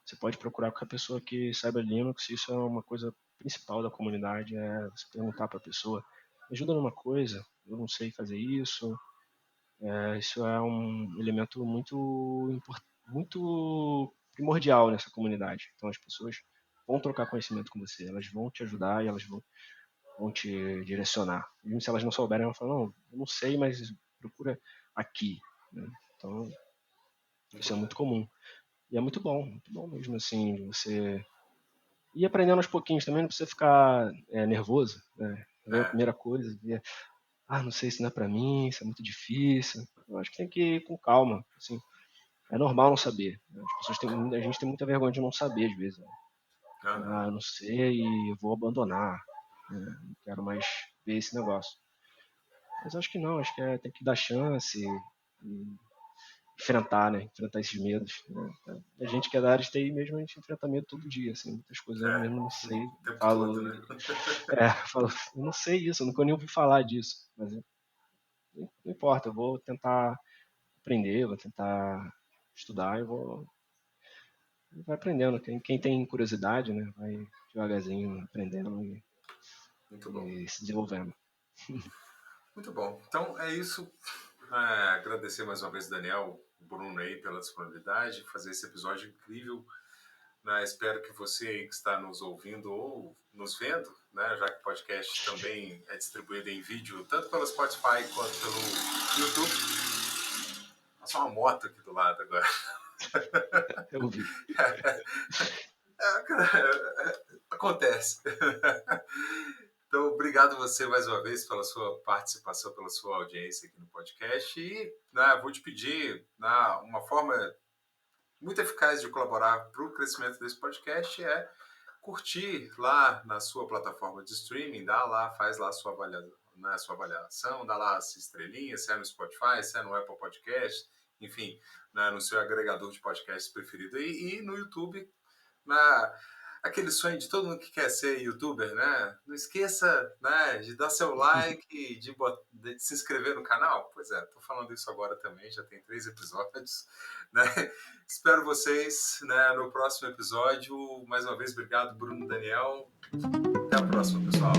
Você pode procurar qualquer pessoa que saiba Linux, isso é uma coisa principal da comunidade, é você perguntar para a pessoa, me ajuda numa coisa, eu não sei fazer isso. Isso é um elemento muito primordial nessa comunidade. Então as pessoas vão trocar conhecimento com você, elas vão te ajudar e elas vão te direcionar. E se elas não souberem, elas falam, não, eu não sei, mas procura aqui. Né? Então isso é muito comum. E é muito bom mesmo, assim, você ir aprendendo aos pouquinhos também, não precisa ficar nervoso, né? Ver a É, primeira coisa, ver, não sei se não é pra mim, isso é muito difícil. Eu acho que tem que ir com calma, assim. É normal não saber. Né? As pessoas a gente tem muita vergonha de não saber, às vezes. Né? aham. Eu não sei e vou abandonar. Né? Não quero mais ver esse negócio. Mas acho que não, acho que tem que dar chance enfrentar, né? Enfrentar esses medos. Né? A gente que é da área de TI mesmo, a gente enfrenta medo todo dia, assim, muitas coisas eu mesmo não sei. O tempo todo, Falo, né? falo, eu não sei isso, eu nunca nem ouvi falar disso. Mas não importa, eu vou tentar aprender, vou tentar estudar e vai aprendendo. Quem tem curiosidade, né, vai devagarzinho aprendendo Muito bom. e se desenvolvendo. Muito bom. Então é isso. Agradecer mais uma vez, Daniel, o Bruno aí pela disponibilidade, fazer esse episódio incrível. Espero que você que está nos ouvindo ou nos vendo, né, já que o podcast também é distribuído em vídeo, tanto pelo Spotify quanto pelo YouTube. Passa uma moto aqui do lado agora. Eu vi. Acontece. Então, obrigado você mais uma vez pela sua participação, pela sua audiência aqui no podcast. E vou te pedir uma forma muito eficaz de colaborar para o crescimento desse podcast é curtir lá na sua plataforma de streaming, faz lá a sua avaliação, dá lá as estrelinhas, se é no Spotify, se é no Apple Podcast, enfim, no seu agregador de podcasts preferido. E no YouTube, aquele sonho de todo mundo que quer ser youtuber, né? Não esqueça, né, de dar seu like, de se inscrever no canal. Pois é, tô falando isso agora também, já tem 3 episódios, né? Espero vocês, né, no próximo episódio. Mais uma vez, obrigado, Bruno e Daniel. Até a próxima, pessoal.